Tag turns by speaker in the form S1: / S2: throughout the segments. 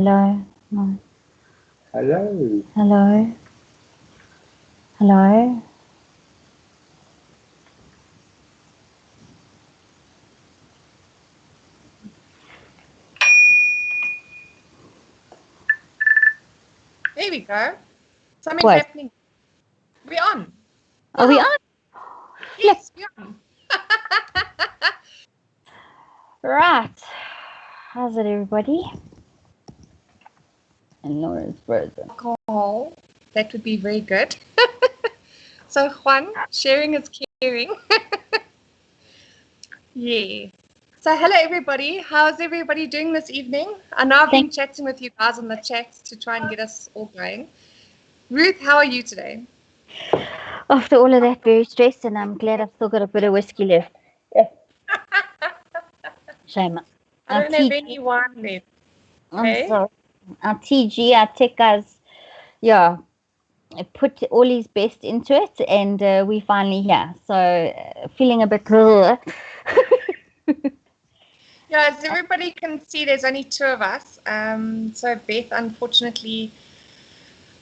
S1: Hello. No.
S2: Hello.
S1: Hello. Hello.
S3: There we go. Something's
S1: What?
S3: happening. We're on.
S1: Are we on? Flip.
S3: Yes, we're on.
S1: Right. How's it, everybody? And Laura's frozen.
S3: Alcohol. That would be very good. So, Juan, sharing is caring. Yeah. So, hello, everybody. How's everybody doing this evening? I know I've been chatting with you guys on the chat to try and get us all going. Ruth, how are you today?
S1: After all of that, very stressed, and I'm glad I've still got a bit of whiskey left. Shame.
S3: I don't have any wine left.
S1: I'm sorry. Our TG, our tech guys, put all his best into it, and we finally here. So feeling a bit.
S3: Yeah, as everybody can see, there's only two of us. So Beth, unfortunately,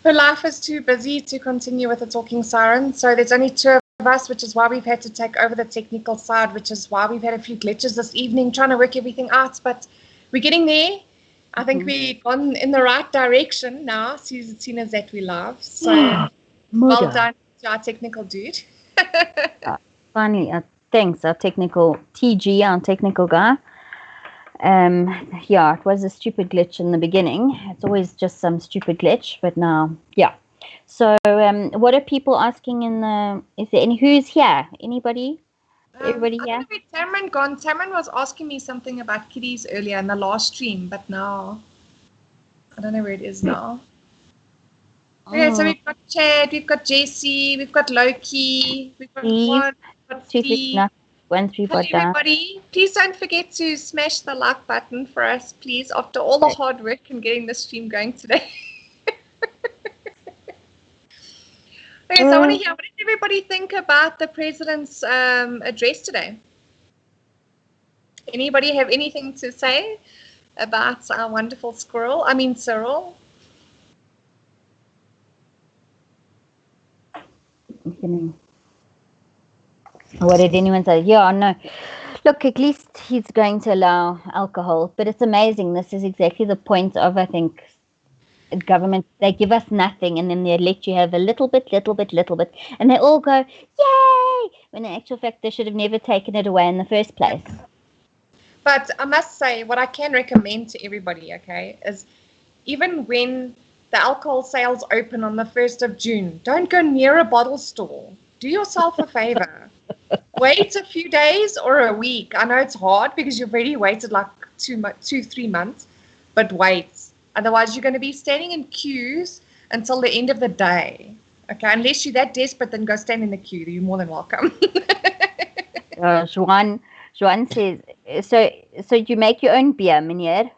S3: her life is too busy to continue with the Talking Siren. So there's only two of us, which is why we've had to take over the technical side, which is why we've had a few glitches this evening trying to work everything out. But we're getting there. I think we've gone in the right direction now, seeing as that we love. So well done to our technical dude.
S1: Finally, thanks, our technical TG, our technical guy. It was a stupid glitch in the beginning. It's always just some stupid glitch, but now, yeah. So, what are people asking is there who's here? Anybody? Everybody here?
S3: I don't know where Tamron gone. Tamron was asking me something about kitties earlier in the last stream, but now, I don't know where it is now. Okay, so we've got Chad, we've got Jesse, we've got Loki, we've got Juan, we've got Steve. Hello, everybody. Please don't forget to smash the like button for us, please, after all the hard work in getting the stream going today. Okay, so I want to hear, what did everybody think about the president's address today? Anybody have anything to say about our wonderful Cyril?
S1: What did anyone say? Yeah, no. Look, at least he's going to allow alcohol, but it's amazing. This is exactly the point of, I think, government. They give us nothing, and then they let you have a little bit, and they all go, yay! When in actual fact, they should have never taken it away in the first place.
S3: But I must say, what I can recommend to everybody, okay, is even when the alcohol sales open on the 1st of June, don't go near a bottle store. Do yourself a favor. Wait a few days or a week. I know it's hard because you've already waited like 3 months, but wait. Otherwise, you're going to be standing in queues until the end of the day. Okay, unless you're that desperate, then go stand in the queue. You're more than welcome.
S1: Juan says, so you make your own beer, meneer?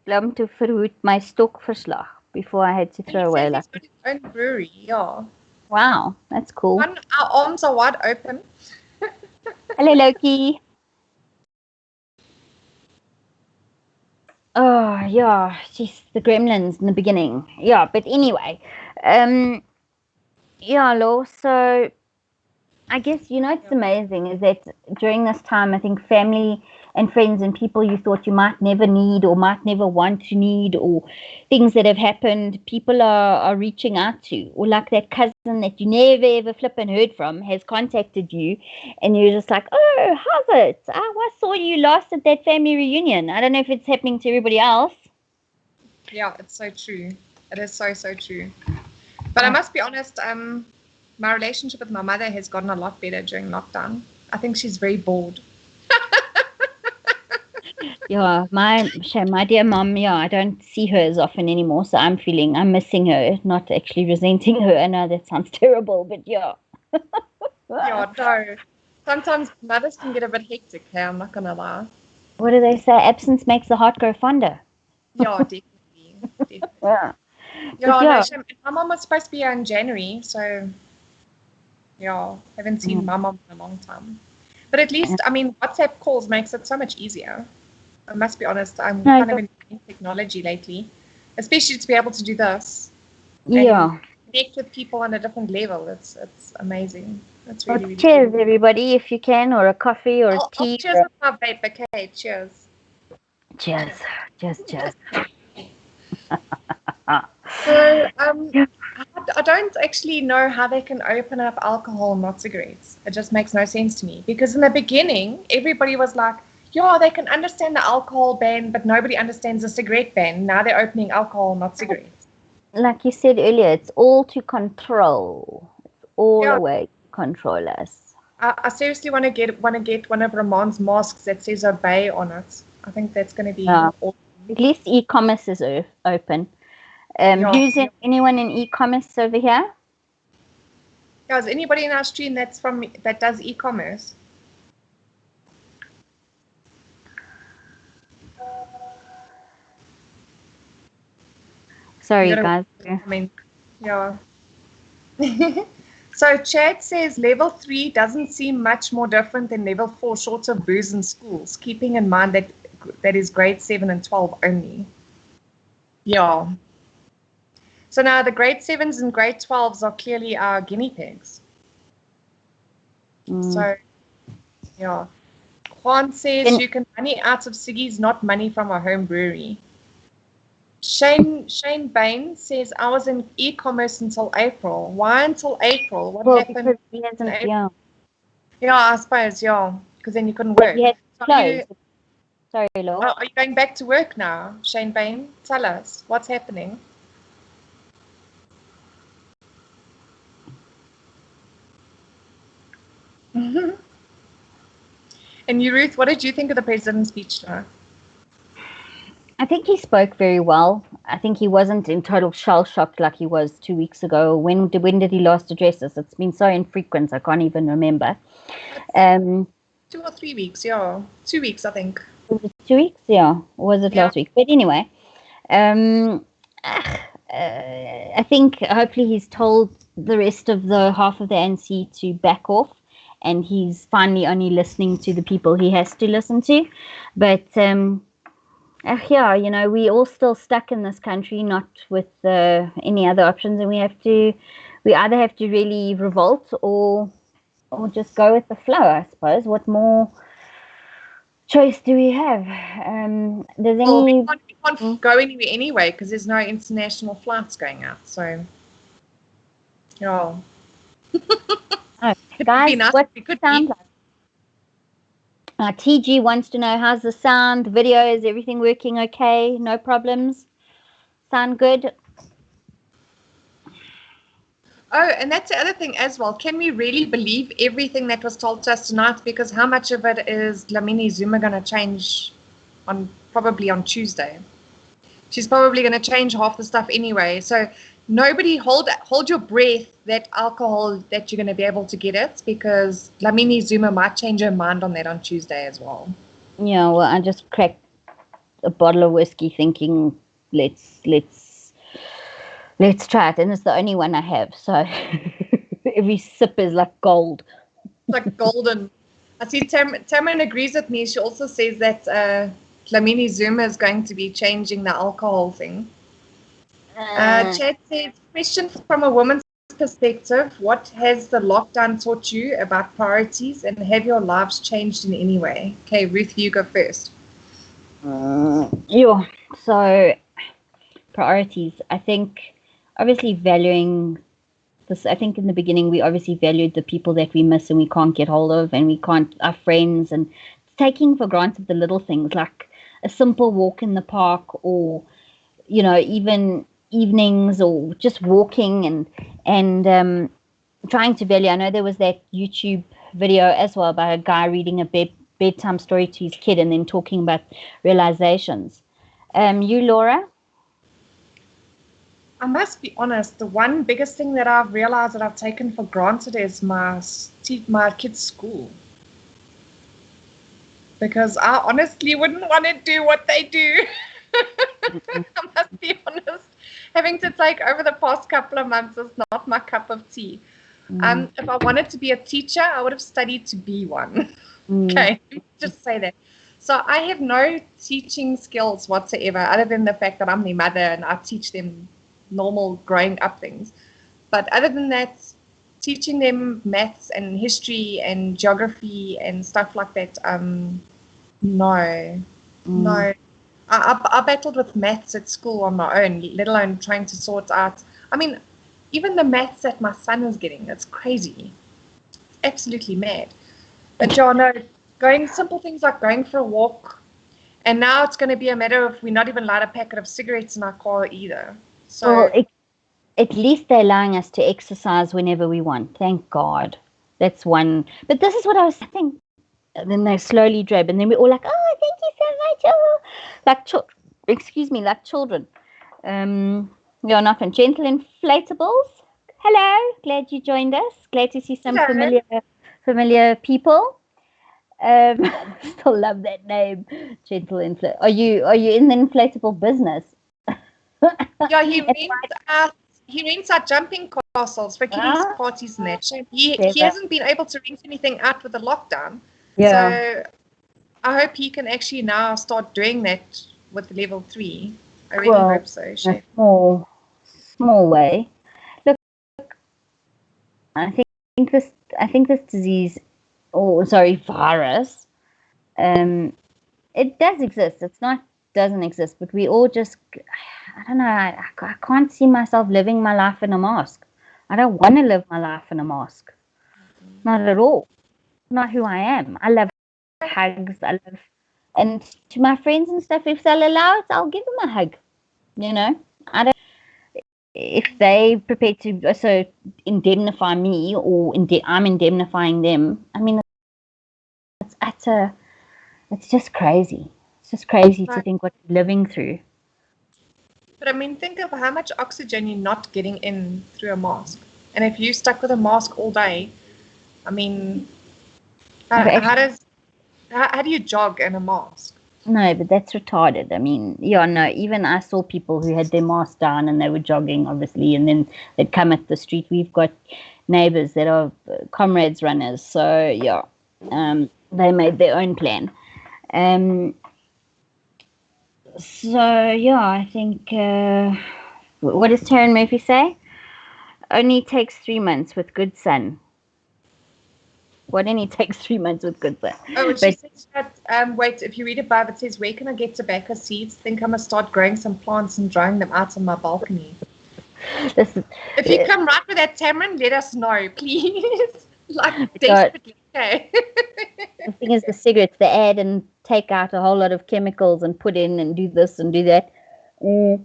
S1: Om te verhoed my stokverslag before I had to throw away.
S3: He's got his own brewery, yeah.
S1: Wow, that's cool.
S3: Our arms are wide open.
S1: Hello, Loki. Oh, yeah, she's the gremlins in the beginning. Yeah, but anyway, yeah, Law, so I guess, it's amazing is that during this time, I think family and friends and people you thought you might never need or might never want to need, or things that have happened, people are reaching out to, or like that cousin that you never ever flippin' heard from has contacted you, and you're just like, oh, how's it? I saw you last at that family reunion. I don't know if it's happening to everybody else.
S3: Yeah, it's so true. It is so true. But I must be honest, my relationship with my mother has gotten a lot better during lockdown. I think she's very bored.
S1: Yeah, my dear mom, I don't see her as often anymore, so I'm missing her, not actually resenting her. I know that sounds terrible, but yeah.
S3: Yeah, no. Sometimes mothers can get a bit hectic, hey, I'm not going to lie.
S1: What do they say? Absence makes the heart grow fonder.
S3: Yeah, definitely.
S1: Yeah.
S3: No, my mom was supposed to be here in January, so yeah, haven't seen my mom in a long time. But at least, WhatsApp calls makes it so much easier. I must be honest. I'm
S1: No,
S3: kind of enjoying technology lately, especially to be able to do this
S1: yeah.
S3: and connect with people on a different level. It's amazing. It's
S1: Well,
S3: really, really cool.
S1: cheers, everybody, if you can, or a coffee or a
S3: I'll
S1: tea.
S3: cheers with my vape. Okay, cheers.
S1: Cheers. Cheers.
S3: So,
S1: Yeah.
S3: I don't actually know how they can open up alcohol, not cigarettes. It just makes no sense to me. Because in the beginning, everybody was like, yeah, they can understand the alcohol ban, but nobody understands the cigarette ban. Now they're opening alcohol, not cigarettes.
S1: Like you said earlier, it's all to control. It's all
S3: Yeah,
S1: a way to control us.
S3: I seriously want to get one of Ramon's masks that says obey on it. I think that's going to be
S1: Yeah.
S3: awesome.
S1: At least e-commerce is open.
S3: Yeah.
S1: Who's in, anyone in e-commerce over here?
S3: Yeah, is anybody in our stream that does e-commerce? You
S1: Sorry,
S3: gotta
S1: guys.
S3: I mean, yeah. So Chad says level 3 doesn't seem much more different than level 4 short of booze in schools, keeping in mind that is grade 7 and 12 only. Yeah. So now the grade 7s and grade 12s are clearly our guinea pigs. So, yeah. Juan says you can money out of ciggies, not money from a home brewery. Shane Bain says I was in e-commerce until April. Why until April? What happened?
S1: Because he hasn't, yeah.
S3: Yeah, I suppose, yeah, because then you couldn't
S1: But
S3: work.
S1: he had
S3: So
S1: closed. Sorry, Laura.
S3: are you going back to work now, Shane Bain? Tell us what's happening. And you, Ruth, what did you think of the president's speech now?
S1: I think he spoke very well. I think he wasn't in total shell shocked like he was 2 weeks ago. When did he last address us? It's been so infrequent, I can't even remember.
S3: 2 or 3 weeks, yeah. 2 weeks, I think.
S1: Was it 2 weeks? Yeah. Or was it last week? But anyway, I think hopefully he's told the rest of the half of the ANC to back off, and he's finally only listening to the people he has to listen to. But yeah, you know, we all still stuck in this country, not with any other options, and we either have to really revolt or just go with the flow, I suppose. What more choice do we have? Does
S3: Well,
S1: any
S3: we can't go anywhere anyway because there's no international flights going out. So, yeah.
S1: oh,
S3: It
S1: guys,
S3: would be nice
S1: what
S3: if we could
S1: sound
S3: be.
S1: like? TG wants to know how's the sound, video, is everything working okay? No problems? Sound good?
S3: Oh, and that's the other thing as well. Can we really believe everything that was told to us tonight? Because how much of it is Dlamini Zuma going to change probably on Tuesday? She's probably going to change half the stuff anyway. So nobody hold your breath that alcohol that you're going to be able to get it, because Dlamini Zuma might change her mind on that on Tuesday as well.
S1: Yeah, well, I just cracked a bottle of whiskey thinking let's try it, and it's the only one I have, so every sip is like gold.
S3: It's like golden. I see Tamara agrees with me. She also says that Dlamini Zuma is going to be changing the alcohol thing. Chad says, question from a woman's perspective, what has the lockdown taught you about priorities, and have your lives changed in any way? Okay, Ruth, you go first.
S1: Yeah, so priorities. I think obviously valuing this. I think in the beginning we obviously valued the people that we miss and we can't get hold of, and we can't, our friends, and taking for granted the little things like a simple walk in the park, or you know, even evenings, or just walking and trying to value. I know there was that YouTube video as well about a guy reading a bedtime story to his kid and then talking about realizations. You, Laura?
S3: I must be honest, the one biggest thing that I've realized that I've taken for granted is my kids' school. Because I honestly wouldn't want to do what they do. I must be honest. Having to take over the past couple of months is not my cup of tea. If I wanted to be a teacher, I would have studied to be one. Okay, just say that. So I have no teaching skills whatsoever, other than the fact that I'm their mother and I teach them normal growing up things. But other than that, teaching them maths and history and geography and stuff like that, no, no.
S1: Mm.
S3: I battled with maths at school on my own, let alone trying to sort out. I mean, even the maths that my son is getting, it's crazy, absolutely mad. But yeah, no, going simple things like going for a walk, and now it's going to be a matter of we're not even allowed a packet of cigarettes in our car either.
S1: Well,
S3: So
S1: at least they're allowing us to exercise whenever we want. Thank God. That's one. But this is what I was saying. And then they slowly drab, and then we're all like, "Oh, thank you so much!" Oh, like excuse me, like children. You're not on gentle inflatables. Hello, glad you joined us. Glad to see some
S3: hello.
S1: familiar people. Still love that name, gentle inflat. Are you in the inflatable business?
S3: Yeah, he rents out jumping castles for kiddies
S1: Ah,
S3: parties and that. So he
S1: clever.
S3: hasn't been able to rent anything out with the lockdown.
S1: Yeah.
S3: So I hope he can actually now start doing that with level 3. I really
S1: Well,
S3: hope so,
S1: in a
S3: Shay.
S1: small way. Look, I think this I think this disease, or sorry, virus, um, it does exist. It's not doesn't exist, but we all just, I don't know. I can't see myself living my life in a mask. I don't want to live my life in a mask. Not at all. Not who I am. I love hugs. And to my friends and stuff, if they'll allow it, I'll give them a hug. You know, I don't. If they prepare to also indemnify me, or I'm indemnifying them. I mean, it's utter. It's just crazy. It's just crazy to
S3: Right.
S1: think what we're living through.
S3: But I mean, think of how much oxygen you're not getting in through a mask. And if you stuck with a mask all day, I mean,
S1: I've
S3: how
S1: actually
S3: does how do you jog in a mask?
S1: No, but that's retarded. I mean, yeah, no, even I saw people who had their mask down and they were jogging, obviously, and then they'd come at the street. We've got neighbors that are comrades runners, so yeah, they made their own plan. Um, so yeah, I think what does Taryn Murphy say? Only takes 3 months with good sun. What only takes 3 months with good sun?
S3: Oh, and she
S1: But
S3: says that, wait, if you read above, it says, where can I get tobacco seeds? Think I must start growing some plants and drying them out on my balcony.
S1: this is
S3: If you come right with that, Tamron, let us know, please. Like,
S1: God,
S3: desperately, okay?
S1: the thing is the cigarettes. They add and take out a whole lot of chemicals and put in and do this and do that. Mm,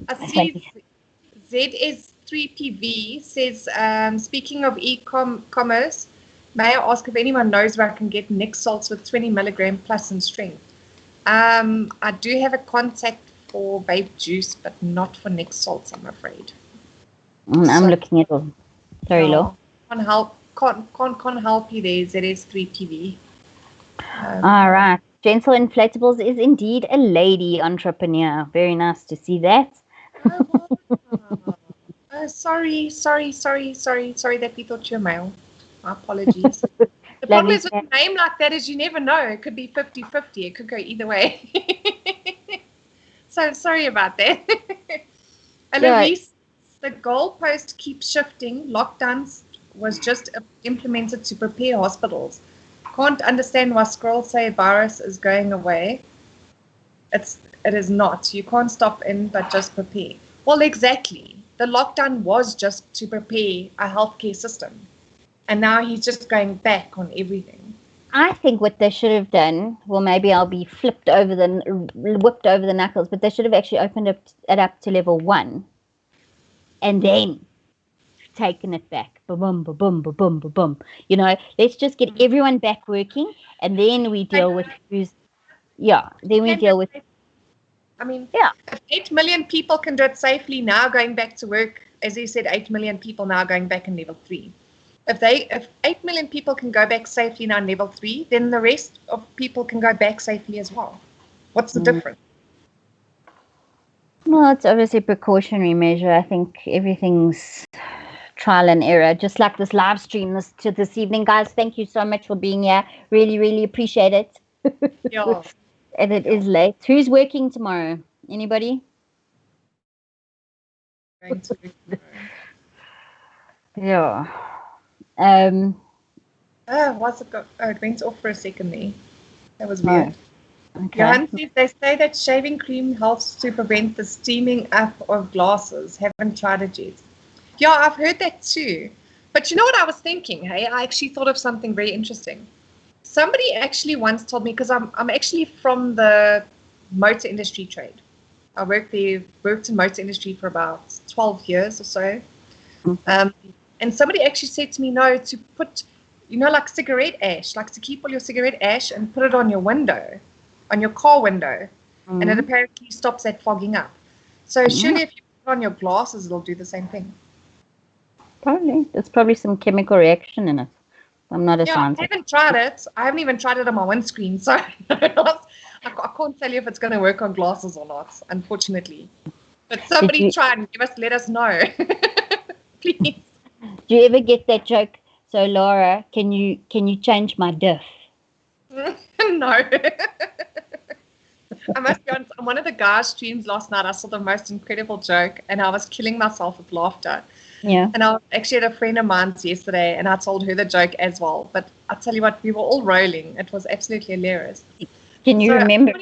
S3: I
S1: I
S3: see
S1: fancy.
S3: ZS3PV says, speaking of e-commerce, may I ask if anyone knows where I can get Nick salts with 20 milligram plus in strength? I do have a contact for vape juice, but not for Nick salts, I'm afraid.
S1: I'm
S3: So
S1: looking at all. Sorry, Law.
S3: yeah, can't help you there, ZS3PV.
S1: All right. Gentle Inflatables is indeed a lady entrepreneur. Very nice to see that.
S3: Oh, wow. Sorry that we thought you were male. My apologies. The problem
S1: Lovely
S3: is with
S1: chat.
S3: a name like that is you never know. It could be 50-50. It could go either way. So sorry about that.
S1: Yeah,
S3: Eloise, the goalpost keeps shifting. Lockdowns was just implemented to prepare hospitals. Can't understand why scrolls say virus is going away. It is not. You can't stop in, but just prepare. Well, exactly. The lockdown was just to prepare a healthcare system, and now he's just going back on everything.
S1: I think what they should have done, well, maybe I'll be whipped over the knuckles, but they should have actually opened it up to level 1 and then taken it back. Boom, boom, boom, boom, boom, boom, boom. Let's just get everyone back working, and then we deal with who's, yeah, then we
S3: Can do
S1: deal with,
S3: it. I mean,
S1: yeah.
S3: if 8 million people can do it safely now, going back to work, as you said, 8 million people now going back in level 3. If 8 million people can go back safely now in level 3, then the rest of people can go back safely as well. What's the
S1: Mm.
S3: difference?
S1: Well, it's obviously a precautionary measure. I think everything's trial and error, just like this live stream this evening, guys. Thank you so much for being here. Really, really appreciate it.
S3: Yeah.
S1: And it is late. Who's working tomorrow? Anybody?
S3: Going to work tomorrow.
S1: Yeah. Um.
S3: What's it got? Oh, it went off for a second there. That was
S1: Oh,
S3: weird.
S1: okay.
S3: Johan says they say that shaving cream helps to prevent the steaming up of glasses. Haven't tried it yet. Yeah, I've heard that too. But you know what I was thinking? Hey, I actually thought of something very interesting. Somebody actually once told me, because I'm actually from the motor industry trade. I worked in motor industry for about 12 years or so. Um, and somebody actually said to me, no, to put, like cigarette ash, like to keep all your cigarette ash and put it on your window, on your car window, and it apparently stops that fogging up. So surely if you put it on your glasses, it'll do the same thing.
S1: Probably. There's probably some chemical reaction in it. I'm not a
S3: Yeah, I
S1: scientist.
S3: haven't tried it. I haven't even tried it on my windscreen, so I can't tell you if it's going to work on glasses or not, unfortunately. But somebody try and let us know, please.
S1: Do you ever get that joke? So Laura, can you change my diff?
S3: No. I must be honest, on one of the guys' streams last night, I saw the most incredible joke, and I was killing myself with laughter.
S1: Yeah.
S3: And I was actually at a friend of mine's yesterday, and I told her the joke as well. But I tell you what, we were all rolling. It was absolutely hilarious.
S1: Can you remember?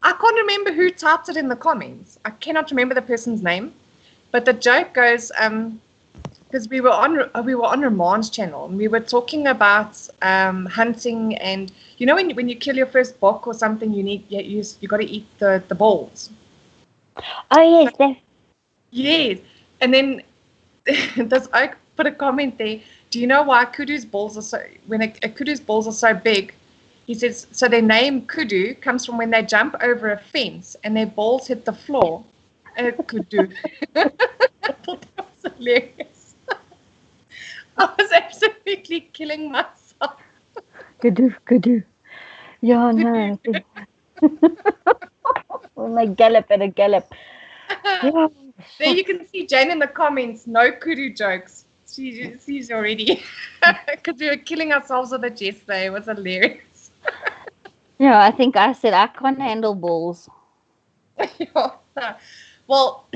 S3: I can't remember who typed it in the comments. I cannot remember the person's name. But the joke goes, because we were on Ramon's channel, and we were talking about hunting, and when you kill your first buck or something, you got to eat the balls.
S1: Oh yes,
S3: Yes, and then does Oak put a comment there? Do you know why kudu's balls are so? When a kudu's balls are so big, he says, so their name kudu comes from when they jump over a fence and their balls hit the floor. Kudu. I thought that was hilarious. I was absolutely killing myself.
S1: Kudu. Yeah, no. Oh my gallop at a gallop. Yeah.
S3: There you can see Jane in the comments. No kudu jokes. She's already because we were killing ourselves with it yesterday. It was hilarious.
S1: Yeah, I think I said I can't handle balls.
S3: Yeah. Well,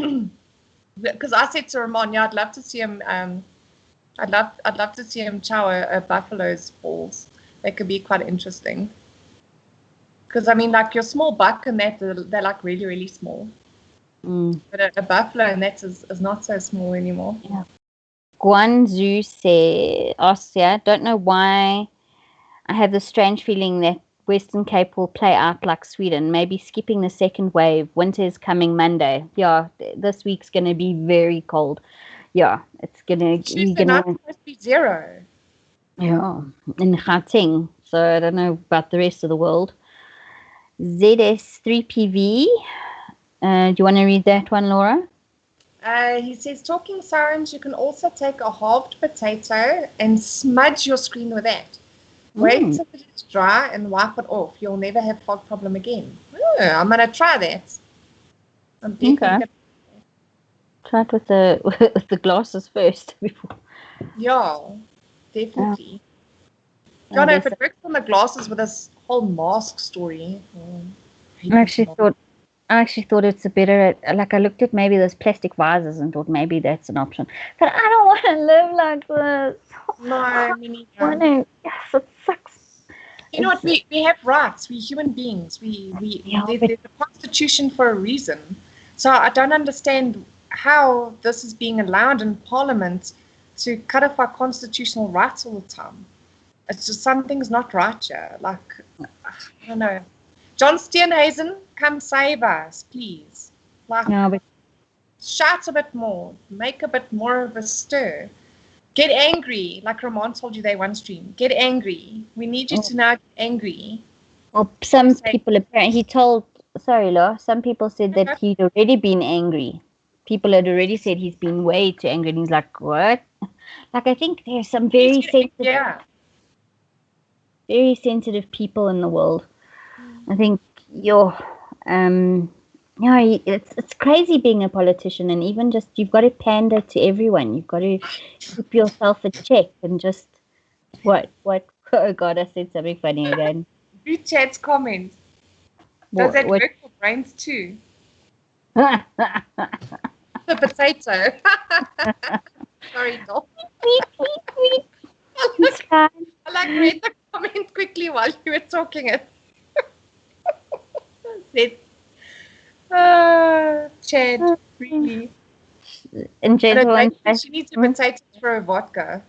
S3: because I said to Ramon, yeah, I'd love to see him. I'd love to see him chow a buffalo's balls. That could be quite interesting. Because I mean, like your small buck and that they're like really really small. But a buffalo and that is not so small anymore.
S1: Yeah. Guanzu asks, don't know why I have this strange feeling that Western Cape will play out like Sweden, maybe skipping the second wave. Winter is coming Monday. Yeah, this week's going to be very cold. Yeah, it's going to...
S3: Tuesday night supposed to be 0.
S1: Yeah, in Gauteng. So I don't know about the rest of the world. ZS3PV. Do you want to read that one, Laura?
S3: He says, talking sirens, you can also take a halved potato and smudge your screen with that. Wait till it's dry and wipe it off. You'll never have fog problem again. Oh, I'm going to try that. I'm definitely going to
S1: try it with the glasses first before.
S3: Yeah, definitely. I know if it works on the glasses with this whole mask story.
S1: I actually thought it's a better, like I looked at maybe those plastic vases and thought maybe that's an option. But I don't want to live like this.
S3: No, me neither.
S1: Yes, it sucks.
S3: You know what? We have rights. We're human beings. There's a constitution for a reason. So I don't understand how this is being allowed in Parliament to cut off our constitutional rights all the time. It's just something's not right here. Like, I don't know. John Steenhuisen, come save us, please. Like, shout a bit more. Make a bit more of a stir. Get angry, like Ramon told you they one stream. Get angry. We need you to now get angry.
S1: Well, some people apparently some people said that he'd already been angry. People had already said he's been way too angry, and he's like, what? Like, I think there's some very sensitive people in the world. I think it's crazy being a politician, and even just you've got to pander to everyone. You've got to keep yourself a check and just what oh God, I said something funny again.
S3: Read Chad's comment. Does that
S1: What?
S3: work for brains too? The potato. Sorry, Dol.
S1: It's fine.
S3: I like read the comment quickly while you were talking it. Said, Chad, really.
S1: And
S3: And
S1: gentlemen,
S3: maybe she needs a potato for a vodka.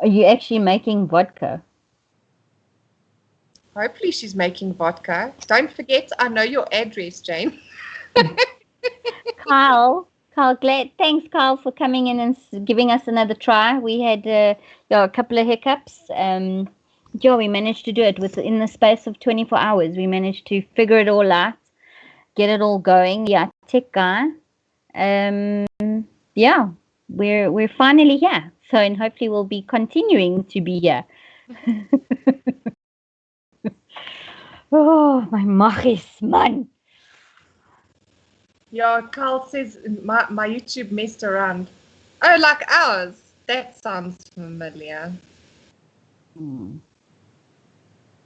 S1: are you actually making vodka?
S3: Hopefully she's making vodka. Don't forget, I know your address, Jane.
S1: Kyle, thanks, Kyle, for coming in and giving us another try. We had a couple of hiccups. We managed to do it within the space of 24 hours. We managed to figure it all out, get it all going. Yeah, tech guy. Yeah, we're finally here. So, and hopefully we'll be continuing to be here. Oh, my maggies, man.
S3: Yeah, Carl says my YouTube messed around. Oh, like ours. That sounds familiar.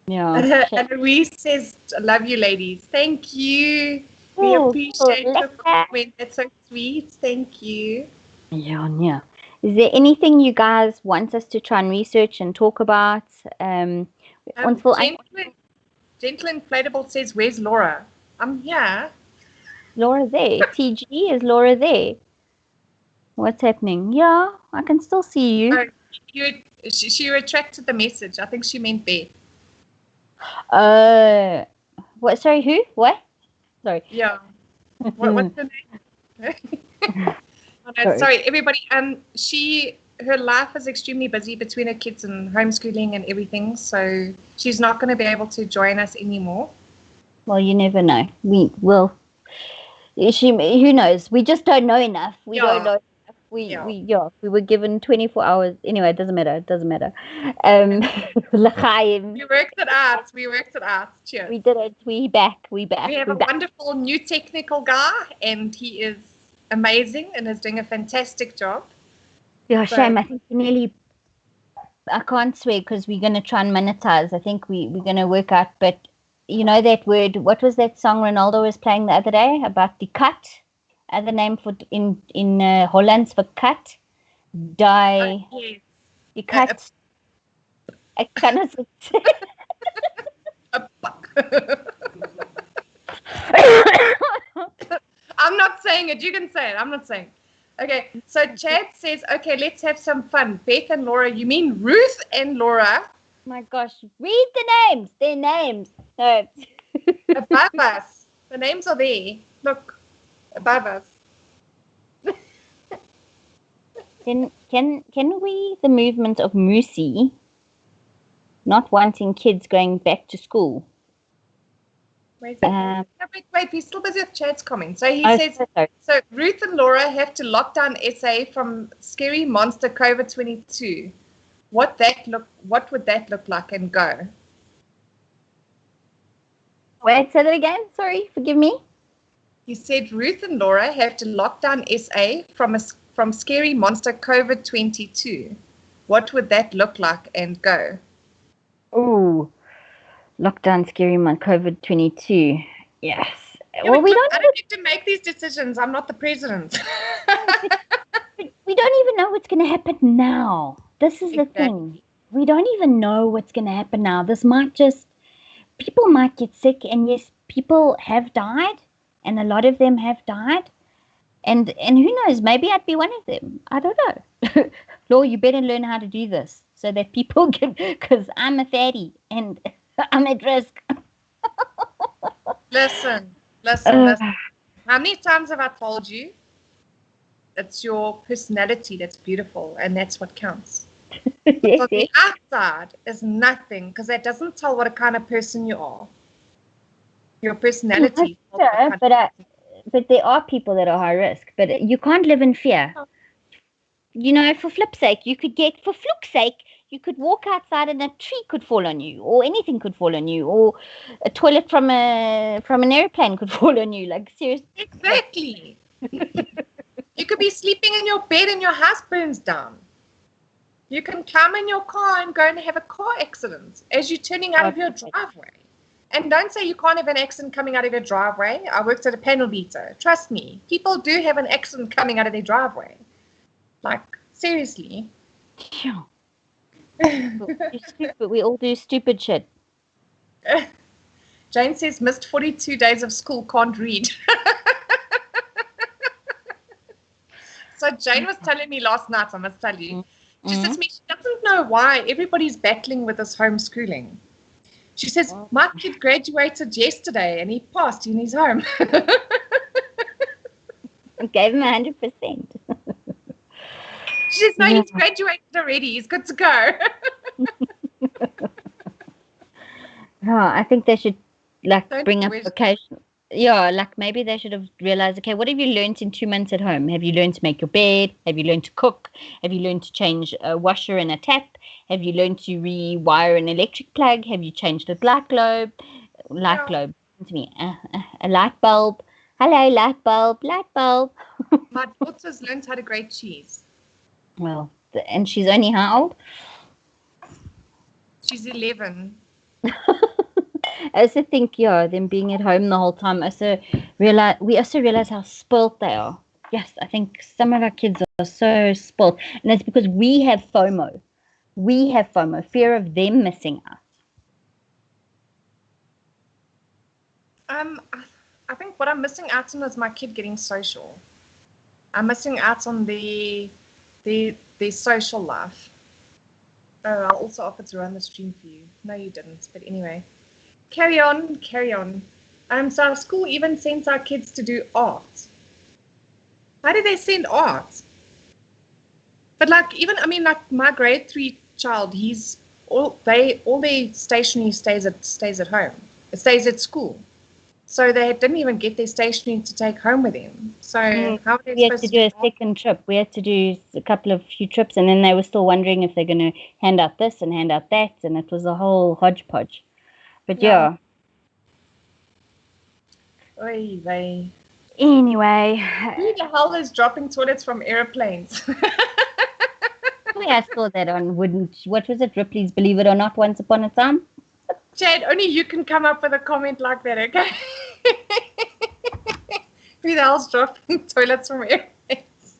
S1: Yeah.
S3: And Louise says, I love you, ladies. Thank you. We appreciate your comment. That's so sweet. Thank you.
S1: Yeah. Is there anything you guys want us to try and research and talk about?
S3: Gentle Inflatable says, where's Laura? I'm here.
S1: Laura there. TG, is Laura there? What's happening? Yeah, I can still see you.
S3: She retracted the message. I think she meant Beth.
S1: What? Sorry, who? What? Sorry.
S3: Yeah. What's the name? Oh, no, sorry, everybody. Her life is extremely busy between her kids and homeschooling and everything, so she's not going to be able to join us anymore.
S1: Well, you never know. We will. Who knows? We just don't know enough. We don't know enough. We were given 24 hours. Anyway, it doesn't matter. L'chaim.
S3: We worked it out. Cheers.
S1: We did it. We back. We
S3: have a wonderful new technical guy, and he is amazing and is doing a fantastic job.
S1: Yeah, shame. I think I can't swear because we're going to try and monetize. I think we're going to work out. But you know that word, what was that song Ronaldo was playing the other day about the cut? Other name for in Hollands for cut? Die.
S3: Yes.
S1: Die cut. I cannot say.
S3: I'm not saying it. You can say it. I'm not saying it. Okay, so Chad says, okay, let's have some fun. Beth and Laura, you mean Ruth and Laura?
S1: My gosh, read the names. Their names. No.
S3: Above us. The names are there. Look, above us.
S1: Can we, the movement of Musi, not wanting kids going back to school?
S3: Wait, he's still busy with Chad's comment. So he says, so Ruth and Laura have to lock down SA from Scary Monster COVID-22. What would that look like and go?
S1: Wait, say that again. Sorry, forgive me.
S3: He said Ruth and Laura have to lock down SA from Scary Monster COVID-22. What would that look like and go?
S1: Oh, lockdown, Scary Monster COVID-22. Yes.
S3: Yeah, well, I don't get to make these decisions. I'm not the president.
S1: We don't even know what's going to happen now. This is the thing. We don't even know what's going to happen now. People might get sick, and yes, people have died, and a lot of them have died. And who knows, maybe I'd be one of them. I don't know. Laura, you better learn how to do this so that people can, because I'm a fatty and I'm at risk.
S3: Listen. How many times have I told you? It's your personality that's beautiful, and that's what counts. Because the outside is nothing, because that doesn't tell what kind of person you are. Your personality.
S1: But there are people that are high risk. But you can't live in fear. You know, for flip's sake, you could walk outside and a tree could fall on you, or anything could fall on you, or a toilet from an airplane could fall on you. Like, seriously.
S3: Exactly. You could be sleeping in your bed and your house burns down. You can climb in your car and go and have a car accident as you're turning out of your driveway. And don't say you can't have an accident coming out of your driveway. I worked at a panel beater. Trust me, people do have an accident coming out of their driveway. Like, seriously.
S1: Sure. You're stupid. We all do stupid shit.
S3: Jane says, missed 42 days of school, can't read. So Jane was telling me last night, I must tell you, she says to me, she doesn't know why everybody's battling with this homeschooling. She says, my kid graduated yesterday and he passed and he's home.
S1: I gave him 100%.
S3: She says, no, he's graduated already. He's good to go.
S1: I think they should
S3: Don't
S1: bring up
S3: wish-
S1: vocation. Yeah, maybe they should have realized, okay, what have you learned in 2 months at home? Have you learned to make your bed? Have you learned to cook? Have you learned to change a washer and a tap? Have you learned to rewire an electric plug? Have you changed a light globe? Listen to me. A light bulb. Hello, light bulb.
S3: My daughter's learned how to grate cheese.
S1: Well, and she's only how old?
S3: She's 11.
S1: I also think, them being at home the whole time, we also realize how spoilt they are. Yes, I think some of our kids are so spoilt. And it's because we have FOMO. We have FOMO, fear of them missing out.
S3: I think what I'm missing out on is my kid getting social. I'm missing out on their social life. Oh, I also offered to run the stream for you. No, you didn't. But anyway, carry on. So our school even sends our kids to do art. Why do they send art? But my grade 3 child, all their stationery stays at home. It stays at school. So they didn't even get their stationery to take home with them. So how are they
S1: we had
S3: supposed
S1: to do a second trip. We had to do a few trips, and then they were still wondering if they're going to hand out this and hand out that, and it was a whole hodgepodge. But yeah.
S3: Oy vey.
S1: Anyway.
S3: Who the hell is dropping toilets from airplanes?
S1: I saw that on what was it, Ripley's Believe It or Not, Once Upon a Time?
S3: Jade, only you can come up with a comment like that, okay? Who the hell's dropping toilets from airplanes?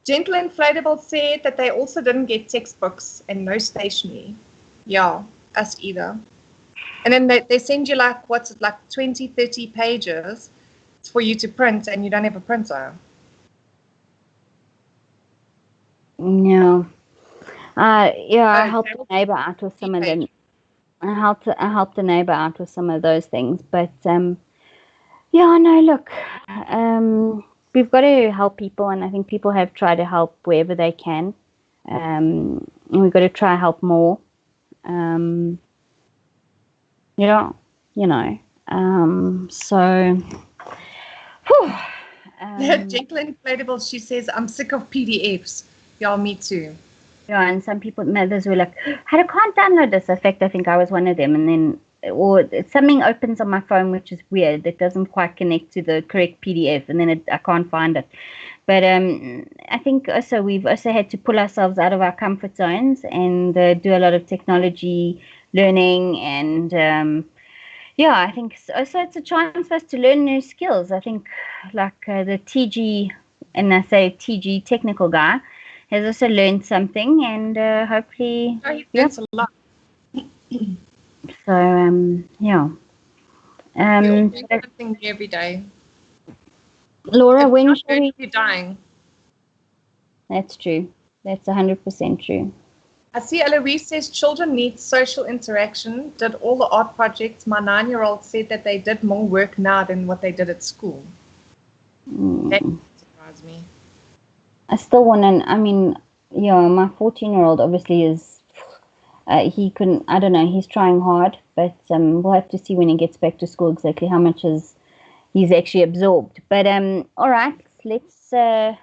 S3: Gentle Inflatable said that they also didn't get textbooks and no stationery. Yeah, us either. And then they send you 20, 30 pages for you to print and you don't have a printer.
S1: No. I helped a neighbor out with some of them. I helped a neighbor out with some of those things. But, look, we've got to help people, and I think people have tried to help wherever they can. And we've got to try help more. So, whew,
S3: Gentle Inflatable, she says, I'm sick of PDFs. Yeah, me too.
S1: Yeah, and some people, mothers were like, I can't download this. In fact, I think I was one of them. And then, something opens on my phone, which is weird. It doesn't quite connect to the correct PDF, and then I can't find it. But I think also we've also had to pull ourselves out of our comfort zones and do a lot of technology learning. And I think also it's a chance for us to learn new skills. I think the TG, and I say TG technical guy, has also learned something, and hopefully...
S3: he learns a lot.
S1: So,
S3: something every day.
S1: Laura, when should we...
S3: You're dying.
S1: That's true. That's 100% true.
S3: I see Eloise says children need social interaction. Did all the art projects. My 9-year-old said that they did more work now than what they did at school. That surprised me.
S1: I still want to, my 14-year-old obviously is, he couldn't, I don't know, he's trying hard, but we'll have to see when he gets back to school exactly how much he's actually absorbed. But, all right, let's...
S3: But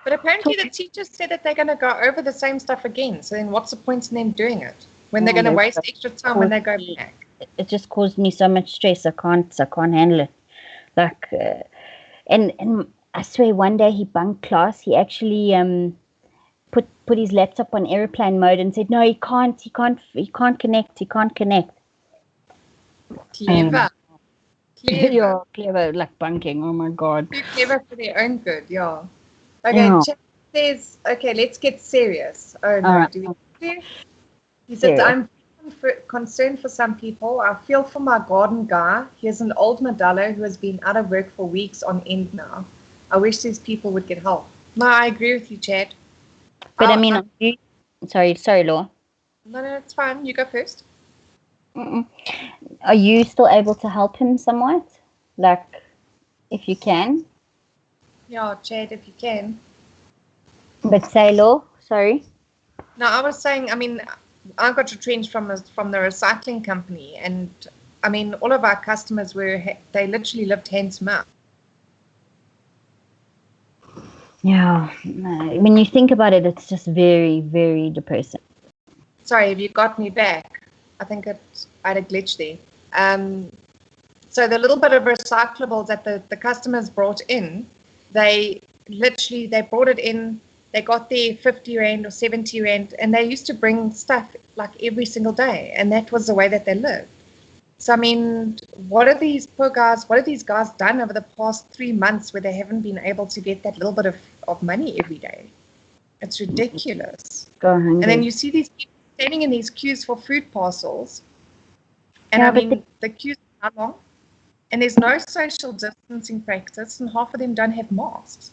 S3: apparently the teachers said that they're going to go over the same stuff again. So then what's the point in them doing it? When they're going to waste extra time when they go back?
S1: It just caused me so much stress. I can't handle it. And I swear one day he bunked class. He actually put put his laptop on airplane mode and said, no, he can't connect.
S3: Clever. Clever.
S1: Yeah, clever, like bunking. Oh my God.
S3: Too clever for their own good, yeah. Okay,
S1: Yeah.
S3: chat says, okay, let's get serious. Oh no,
S1: Alright.
S3: do we do? He says,
S1: Serious.
S3: I'm concerned for some people. I feel for my garden guy. He is an old Modelo who has been out of work for weeks on end now. I wish these people would get help. No, I agree with you, Chad.
S1: But I mean, sorry, Laura.
S3: No, it's fine. You go first.
S1: Mm-mm. Are you still able to help him somewhat? Like, if you can?
S3: Yeah, Chad, if you can.
S1: But say, Law, sorry.
S3: No, I was saying, I mean, I got retrenched from the recycling company, and I mean, all of our customers they literally lived hand to mouth.
S1: Yeah. When you think about it, it's just very, very depressing.
S3: Sorry, have you got me back? I think I had a glitch there. So the little bit of recyclables that the customers brought in, they brought it in, they got their 50 Rand or 70 Rand, and they used to bring stuff like every single day, and that was the way that they lived. So I mean, what have these guys done over the past 3 months where they haven't been able to get that little bit of money every day? It's ridiculous.
S1: Go hungry.
S3: And then you see these people standing in these queues for food parcels. And
S1: Yeah,
S3: I mean, the queues are long, and there's no social distancing practice, and half of them don't have masks.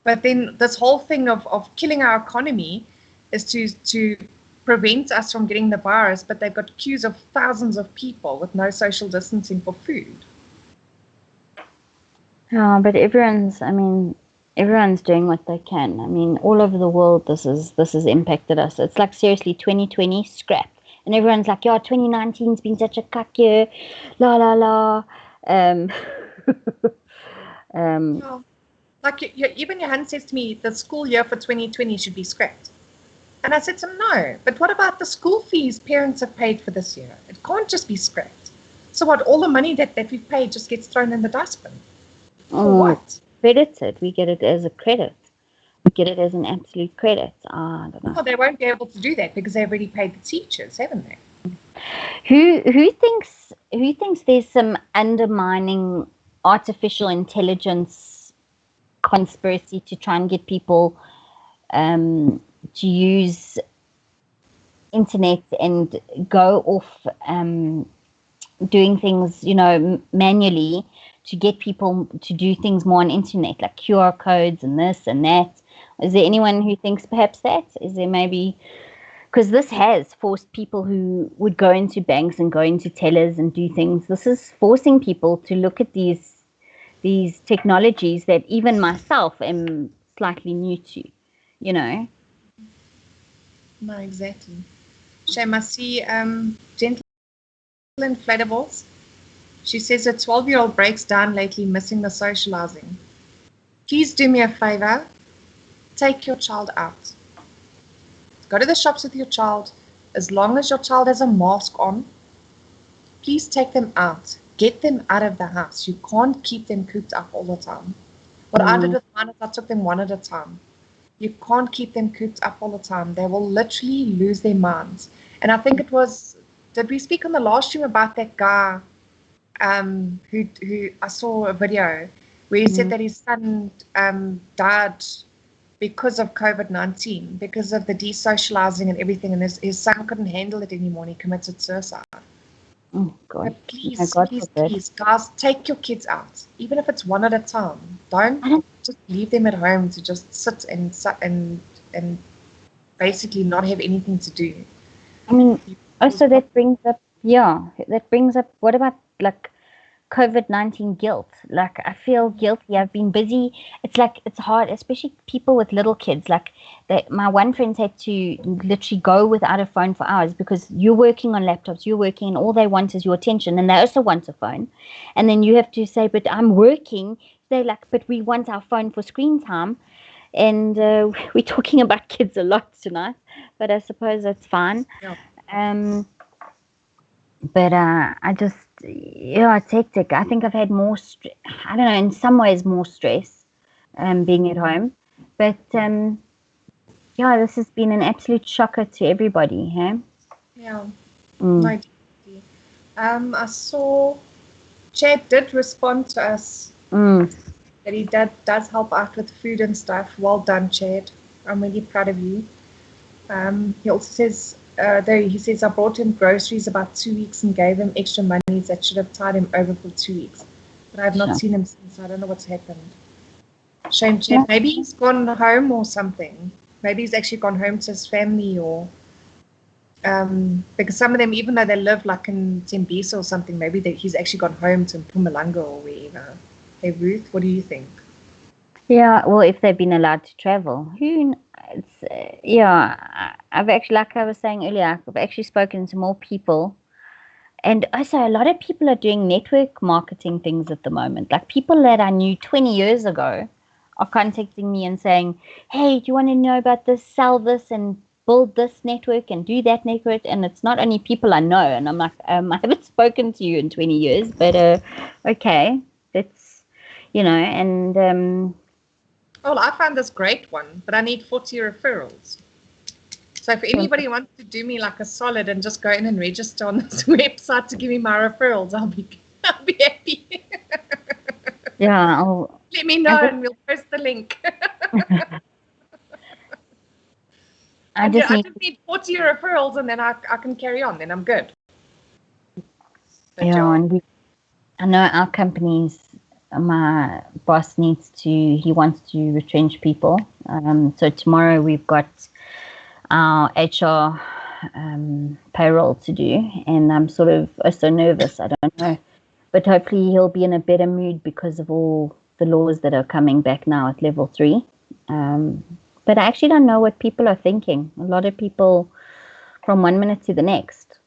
S3: But then this whole thing of killing our economy is to prevent us from getting the virus, but they've got queues of thousands of people with no social distancing for food.
S1: Yeah, but everyone's doing what they can. I mean, all over the world, this has impacted us. It's like, seriously, 2020 scrap. And everyone's like, yeah, 2019's been such a cuck year, la la la.
S3: Yeah. Like even Johan says to me, the school year for 2020 should be scrapped. And I said to him, no, but what about the school fees parents have paid for this year? It can't just be scrapped. So what, all the money that we've paid just gets thrown in the dustbin? For what?
S1: Credited. We get it as a credit. We get it as an absolute credit. I don't know.
S3: Well, they won't be able to do that because they've already paid the teachers, haven't they?
S1: Who thinks there's some undermining artificial intelligence conspiracy to try and get people to use internet and go off doing things, manually, to get people to do things more on internet, like QR codes and this and that? Is there anyone who thinks perhaps that? Is there maybe, because this has forced people who would go into banks and go into tellers and do things. This is forcing people to look at these technologies that even myself am slightly new to,
S3: No, exactly. Shame, I see Gentle Inflatables. She says a 12-year-old breaks down lately, missing the socializing. Please do me a favor. Take your child out. Go to the shops with your child. As long as your child has a mask on, please take them out. Get them out of the house. You can't keep them cooped up all the time. What I did with mine is I took them one at a time. You can't keep them cooped up all the time. They will literally lose their minds. And I think did we speak on the last stream about that guy who I saw a video where he said that his son died because of COVID-19, because of the desocializing and everything, and his son couldn't handle it anymore and he committed suicide.
S1: Oh God!
S3: But please, guys, take your kids out, even if it's one at a time. Don't just leave them at home to just sit and basically not have anything to do.
S1: I mean, also that brings up, what about like COVID-19 guilt? Like, I feel guilty. I've been busy. It's like, it's hard, especially people with little kids. Like, my one friend had to literally go without a phone for hours because you're working on laptops, you're working, and all they want is your attention, and they also want a phone. And then you have to say, but I'm working. They're like, but we want our phone for screen time. And we're talking about kids a lot tonight, but I suppose that's fine.
S3: Yeah.
S1: But it's hectic. I think I've had more, I don't know, in some ways more stress being at home. But Yeah, this has been an absolute shocker to everybody, hey?
S3: Yeah,
S1: Mm.
S3: no, definitely. I saw Chad did respond to us
S1: Mm.
S3: that he does help out with food and stuff. Well done, Chad. I'm really proud of you. He also says, he says, I brought him groceries about 2 weeks and gave him extra money that should have tied him over for 2 weeks. But I have not
S1: Sure.
S3: seen him since. I don't know what's happened. Shame,
S1: No.
S3: Chad. Maybe he's gone home or something. Maybe he's actually gone home to his family or. Because some of them, even though they live like in Tembisa or something, maybe he's actually gone home to Mpumalanga or wherever. Hey, Ruth, what do you think?
S1: Yeah, well, if they've been allowed to travel, it's, yeah, I've actually, like I was saying earlier, I've actually spoken to more people. And also, a lot of people are doing network marketing things at the moment. Like people that I knew 20 years ago are contacting me and saying, hey, do you want to know about this, sell this, and build this network and do that network? And it's not only people I know. And I'm like, I haven't spoken to you in 20 years, but okay, that's, and
S3: Oh, I found this great one, but I need 40 referrals. So if anybody wants to do me like a solid and just go in and register on this website to give me my referrals, I'll be happy.
S1: yeah,
S3: Let me know and we'll post the link.
S1: I
S3: I
S1: just need,
S3: just need 40 referrals and then I can carry on. Then I'm good. But
S1: yeah, and I know our companies, my boss he wants to retrench people. So tomorrow we've got our HR payroll to do, and I'm sort of so nervous. I don't know, but hopefully he'll be in a better mood because of all the laws that are coming back now at level 3. But I actually don't know what people are thinking. A lot of people from one minute to the next.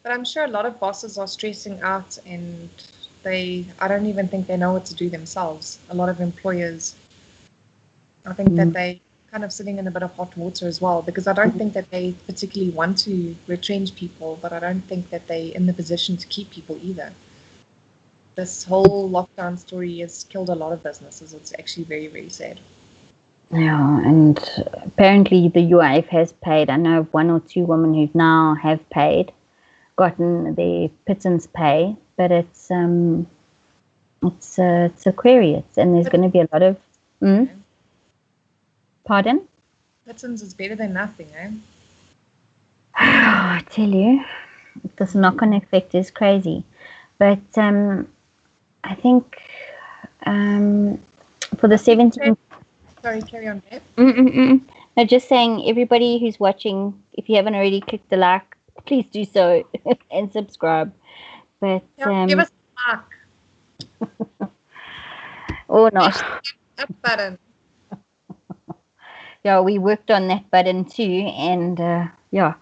S3: But I'm sure a lot of bosses are stressing out and I don't even think they know what to do themselves. A lot of employers, I think that they kind of sitting in a bit of hot water as well, because I don't think that they particularly want to retrench people, but I don't think that they're in the position to keep people either. This whole lockdown story has killed a lot of businesses. It's actually very, very sad.
S1: Yeah, and apparently the UIF has paid. I know of one or two women who now have gotten their pittance pay, but it's Aquarius, and there's going to be a lot of. Pardon?
S3: Pittance is better than nothing, eh?
S1: I tell you, this knock-on effect is crazy. But I think for the 17th.
S3: Sorry, carry on, babe.
S1: No, just saying, everybody who's watching, if you haven't already clicked the like, please do so and subscribe. But
S3: give us a like.
S1: Or not.
S3: That button.
S1: Yeah, we worked on that button too, and yeah,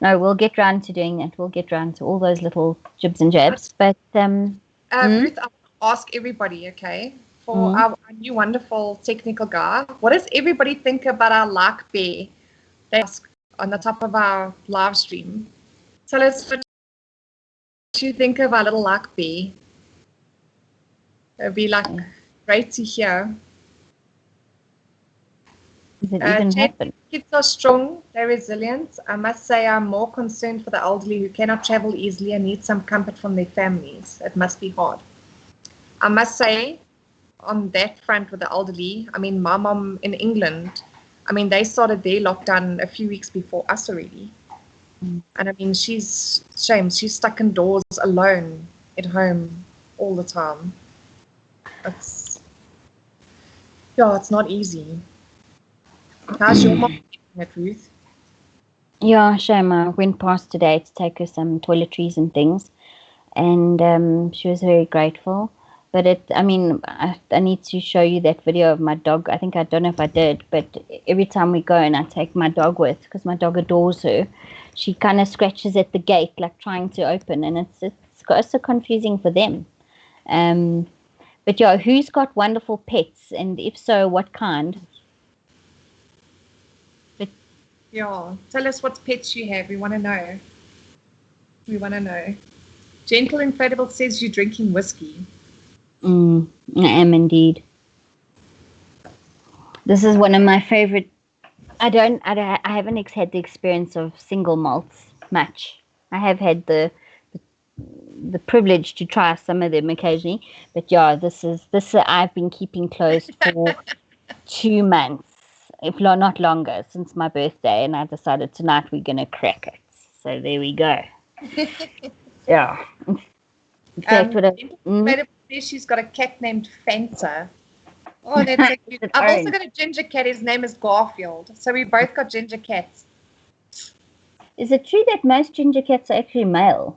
S1: no, we'll get round to doing that. We'll get round to all those little jibs and jabs. But
S3: Ruth, I want to ask everybody, okay, for our new wonderful technical guy, what does everybody think about our like bear? They ask on the top of our live stream. Tell us what you think of our little like bear. It'd be like great to hear.
S1: Does it even happen?
S3: Kids are strong, they're resilient. I must say I'm more concerned for the elderly who cannot travel easily and need some comfort from their families. It must be hard. I must say, on that front with the elderly, I mean, my mom in England, I mean, they started their lockdown a few weeks before us already. And I mean, she's she's stuck indoors alone at home all the time. It's not easy. How's your mom keeping it, Ruth?
S1: Yeah, shame. I went past today to take her some toiletries and things, and she was very grateful. But I need to show you that video of my dog. I think I don't know if I did, but every time we go and I take my dog with, because my dog adores her, she kind of scratches at the gate like trying to open, and it's so confusing for them. But yeah, who's got wonderful pets, and if so, what kind?
S3: Yeah, tell us what pets you have. We want to know. We want to know. Gentle Inflatable says you're drinking whiskey.
S1: I am indeed. This is one of my favorite I haven't had the experience of single malts much. I have had the privilege to try some of them occasionally, but yeah, this I've been keeping closed for 2 months, if not longer, since my birthday, and I decided tonight we're gonna crack it. So there we go. Yeah. In fact, what
S3: Made up there, she's got a cat named Fanta. Oh, that's so cute. I've also got a ginger cat. His name is Garfield. So we both got ginger cats.
S1: Is it true that most ginger cats are actually male?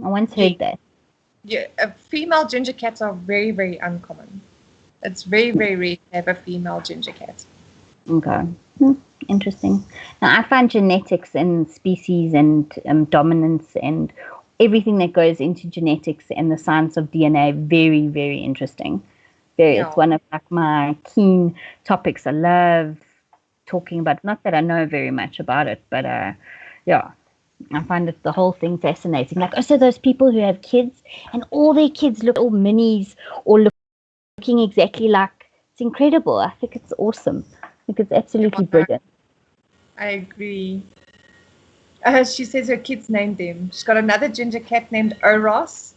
S1: I once heard that.
S3: Yeah, female ginger cats are very, very uncommon. It's very, very rare to have a female ginger cat.
S1: Okay. Interesting. Now, I find genetics and species and dominance and everything that goes into genetics and the science of DNA very, very interesting. It's one of like my keen topics. I love talking about. Not that I know very much about it, but yeah, I find it the whole thing fascinating. Like also those people who have kids and all their kids look all minis or looking exactly like. It's incredible. I think it's awesome. I think it's absolutely brilliant.
S3: I agree. She says her kids named them. She's got another ginger cat named Oros,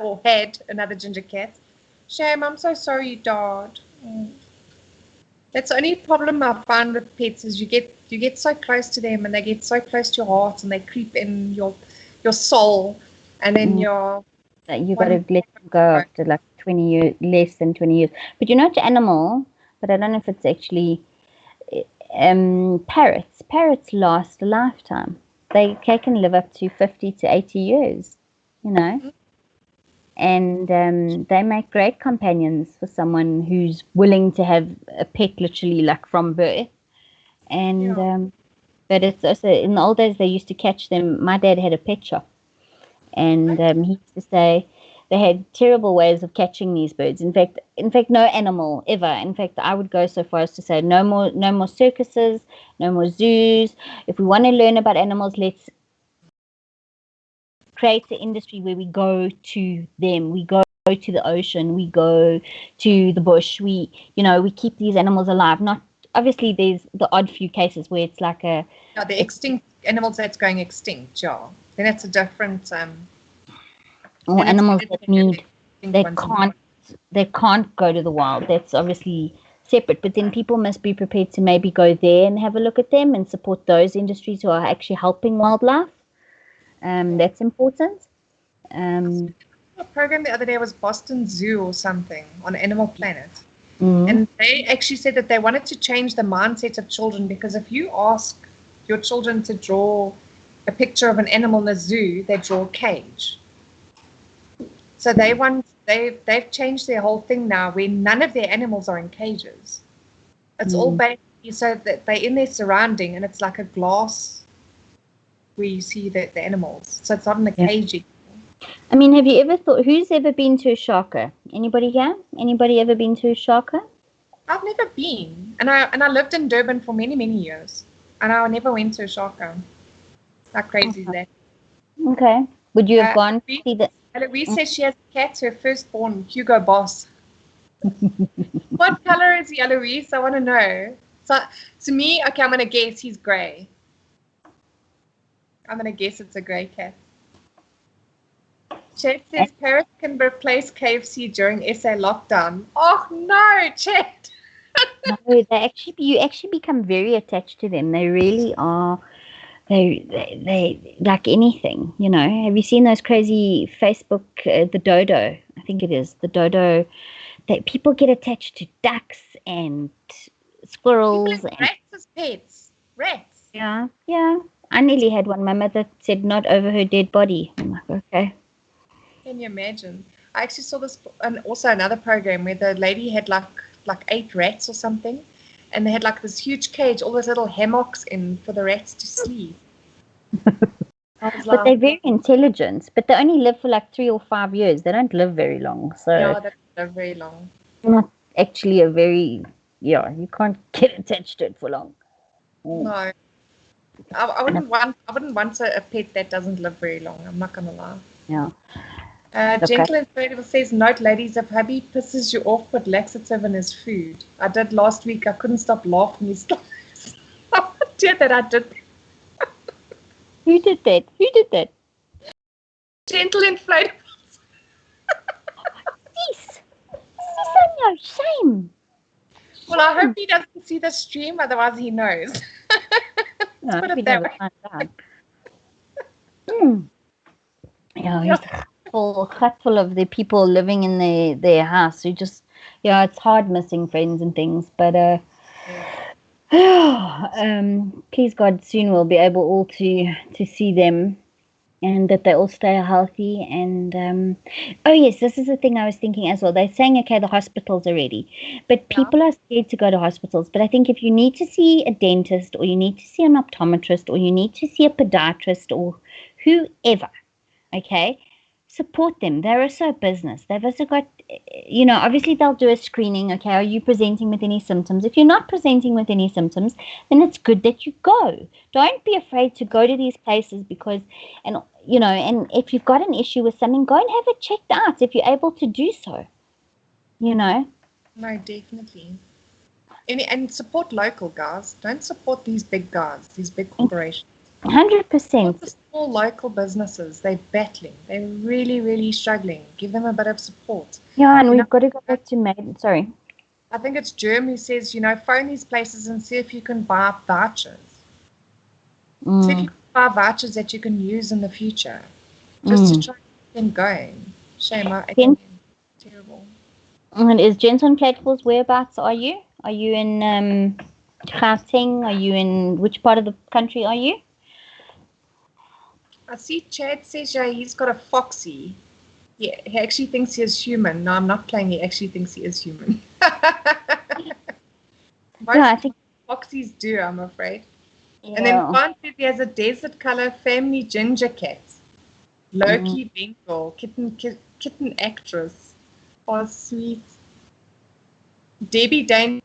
S3: or had another ginger cat. Shame, I'm so sorry you died. That's the only problem I find with pets is you get so close to them and they get so close to your heart and they creep in your soul, and then you got
S1: to let them go after like 20 years, less than 20 years. But you know, it's animal. But I don't know if it's actually parrots. Parrots last a lifetime. They can live up to 50 to 80 years. You know. And they make great companions for someone who's willing to have a pet literally like from birth. And but it's also in the old days they used to catch them. My dad had a pet shop, and he used to say they had terrible ways of catching these birds. In fact, no animal ever. In fact, I would go so far as to say no more circuses, no more zoos. If we want to learn about animals, let's create an industry where we go to them. We go to the ocean. We go to the bush. We keep these animals alive. Not obviously there's the odd few cases where it's like the
S3: extinct animals that's going extinct. Yeah, then it's a different.
S1: Or animals that need they can't go to the wild. That's obviously separate. But then people must be prepared to maybe go there and have a look at them and support those industries who are actually helping wildlife. That's important.
S3: A program the other day was Boston Zoo or something on Animal Planet. And they actually said that they wanted to change the mindset of children, because if you ask your children to draw a picture of an animal in a zoo, they draw a cage. So they've changed their whole thing now where none of their animals are in cages. It's all basically so that they're in their surrounding and it's like a glass where you see the animals. So it's not in a cage.
S1: I mean, have you ever thought, who's ever been to a sharker? Anybody here? Anybody ever been to a sharker?
S3: I've never been. And I lived in Durban for many, many years. And I never went to a sharker. How crazy is that?
S1: Okay. Would you have gone to see the...
S3: Eloise says she has a cat, her firstborn, Hugo Boss. What color is he, Eloise? I want to know. So to me, okay, I'm going to guess he's grey. I'm going to guess it's a grey cat. Chet says parrots can replace KFC during SA lockdown. Oh no, Chet!
S1: No, you actually become very attached to them. They really are. They like anything, you know. Have you seen those crazy Facebook, the dodo? I think it is the dodo. That people get attached to ducks and squirrels and
S3: rats as pets. Rats.
S1: Yeah. I nearly had one. My mother said not over her dead body. I'm like, okay.
S3: Can you imagine? I actually saw this, and also another program where the lady had like 8 rats or something, and they had like this huge cage, all those little hammocks in for the rats to sleep.
S1: But they're very intelligent, but they only live for like 3 or 5 years. They don't live very long. So
S3: no, they don't live very long.
S1: Not actually you can't get attached to it for long.
S3: No. I wouldn't want a pet that doesn't live very long. I'm not gonna lie.
S1: Yeah.
S3: Gentle Inflatable says, note ladies, if hubby pisses you off, put laxative in his food. I did last week. I couldn't stop laughing. He's volunteered that I did.
S1: Who did that? Who did that?
S3: Gentle inflatable.
S1: Cease. Sonia, shame.
S3: Well, I hope he doesn't see the stream, otherwise he knows.
S1: No,
S3: Put it
S1: we
S3: that
S1: never
S3: way.
S1: find out. Yeah, he's full of the people living in their house who just, it's hard missing friends and things, but please God, soon we'll be able all to see them, and that they all stay healthy. And oh yes, this is the thing I was thinking as well. They're saying, okay, the hospitals are ready, but people are scared to go to hospitals. But I think if you need to see a dentist, or you need to see an optometrist, or you need to see a podiatrist, or whoever, okay, support them. They're also a business. They've also got, obviously they'll do a screening. Okay, are you presenting with any symptoms? If you're not presenting with any symptoms, then it's good that you go. Don't be afraid to go to these places, because, and if you've got an issue with something, go and have it checked out if you're able to do so.
S3: No, definitely. And support local guys. Don't support these big guys, these big corporations.
S1: 100%.
S3: The small local businesses, they're battling. They're really, really struggling. Give them a bit of support.
S1: Yeah, and we've got to go back to Sorry.
S3: I think it's Germ who says, phone these places and see if you can buy vouchers. See if you can buy vouchers that you can use in the future. Just to try to keep them going. Shame. I think it's terrible.
S1: And is Jensen Platforms, whereabouts are you? Are you in Gauteng? Are you in which part of the country are you?
S3: I see Chad says he's got a foxy. Yeah, he actually thinks he is human. No, I'm not playing. He actually thinks he is human.
S1: I think
S3: foxies do, I'm afraid.
S1: Yeah.
S3: And then Grant says he has a desert color family ginger cat. Loki Bengal, kitten actress. Oh, sweet. Debbie Danger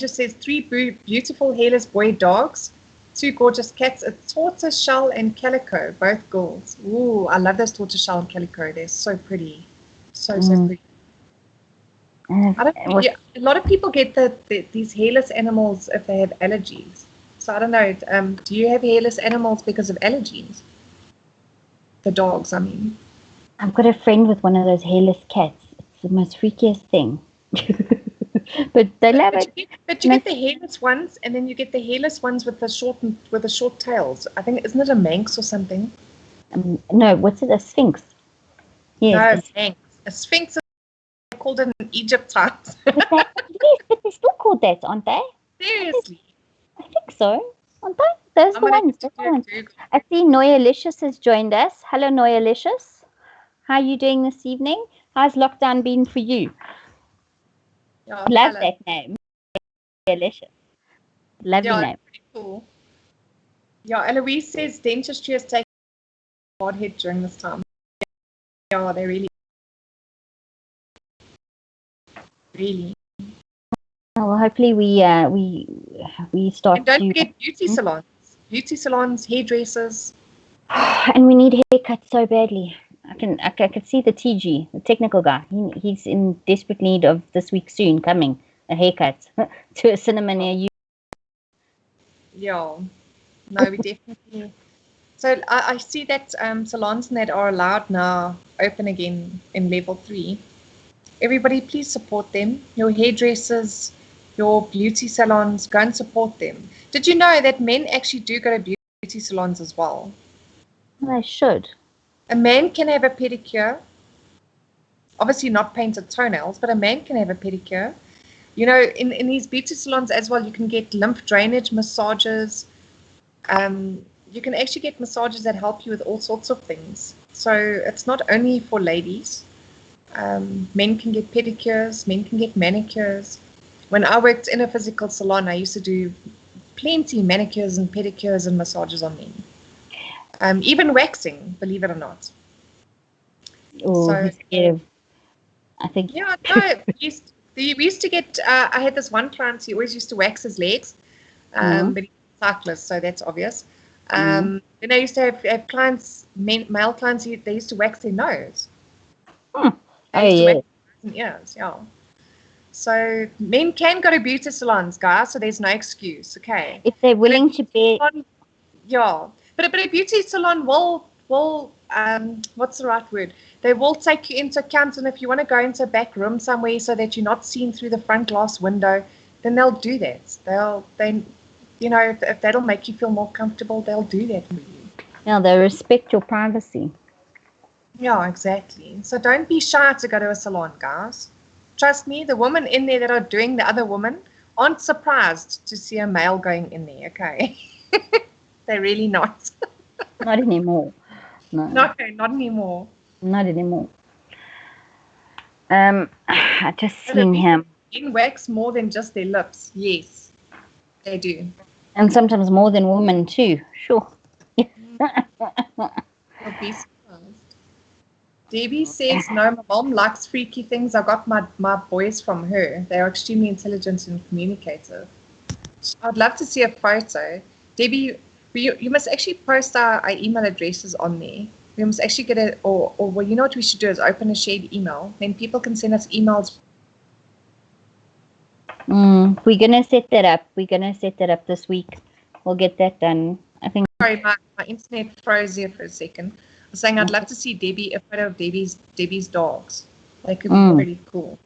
S3: says 3 beautiful hairless boy dogs. 2 gorgeous cats, a tortoiseshell and calico, both girls. Ooh, I love those tortoiseshell and calico. They're so pretty. So pretty. A lot of people get these hairless animals if they have allergies. So I don't know. Do you have hairless animals because of allergies? The dogs, I mean.
S1: I've got a friend with one of those hairless cats. It's the most freakiest thing. But they love it.
S3: But you get the hairless ones, and then you get the hairless ones with the short tails. I think, isn't it a Manx or something?
S1: No, what's it? A Sphinx. Yes,
S3: no, Manx. A Sphinx is called it in Egypt times.
S1: Yes, but they're still called that, aren't they?
S3: Seriously?
S1: I think so. Aren't they? Those are the ones. I see Noyalicious has joined us. Hello, Noyalicious. How are you doing this evening? How's lockdown been for you? Love that name. Delicious. Lovely name.
S3: Pretty cool. Yeah, Eloise says dentistry has taken a hard hit during this time. Yeah, they really.
S1: Well, hopefully we start.
S3: And don't forget beauty salons. Beauty salons, hairdressers.
S1: And we need haircuts so badly. I could see the TG, the technical guy. He's in desperate need of this week soon coming a haircut to a cinema near you.
S3: Yeah, no, we definitely. So I see that salons that are allowed now open again in level 3. Everybody, please support them. Your hairdressers, your beauty salons, go and support them. Did you know that men actually do go to beauty salons as well?
S1: They should.
S3: A man can have a pedicure. Obviously not painted toenails, but a man can have a pedicure. In these beauty salons as well, you can get lymph drainage massages. You can actually get massages that help you with all sorts of things. So it's not only for ladies. Men can get pedicures, men can get manicures. When I worked in a physical salon, I used to do plenty manicures and pedicures and massages on men. Even waxing, believe it or not.
S1: Oh, so, scared. I think.
S3: Yeah, no, we used to get, I had this one client, he always used to wax his legs, but he's a cyclist, so that's obvious. Then I used to have clients, male clients, they used to wax their nose.
S1: Oh, yeah.
S3: Ears, yeah. So men can go to beauty salons, guys. So there's no excuse. Okay.
S1: If they're willing to pay.
S3: Yeah, but a beauty salon will what's the right word? They will take you into account, and if you want to go into a back room somewhere so that you're not seen through the front glass window, then they'll do that. If that'll make you feel more comfortable, they'll do that for you.
S1: Yeah, they respect your privacy.
S3: Yeah, exactly. So don't be shy to go to a salon, guys. Trust me, the women in there that are doing the other women aren't surprised to see a male going in there. Okay. They're really not.
S1: Not anymore. No.
S3: Not anymore.
S1: Not anymore. I just seen him.
S3: Men wax more than just their lips. Yes, they do.
S1: And sometimes more than women too. Sure.
S3: You'll be surprised. Debbie says, no, my mom likes freaky things. I got my boys from her. They are extremely intelligent and communicative. I'd love to see a photo. Debbie, you must actually post our email addresses on there. We must actually get it, or well, you know what we should do is open a shared email. Then people can send us emails.
S1: We're going to set that up. We're going to set that up this week. We'll get that done. I think.
S3: Sorry, my internet froze here for a second. I was saying I'd love to see a photo of Debbie's dogs. They could be pretty cool.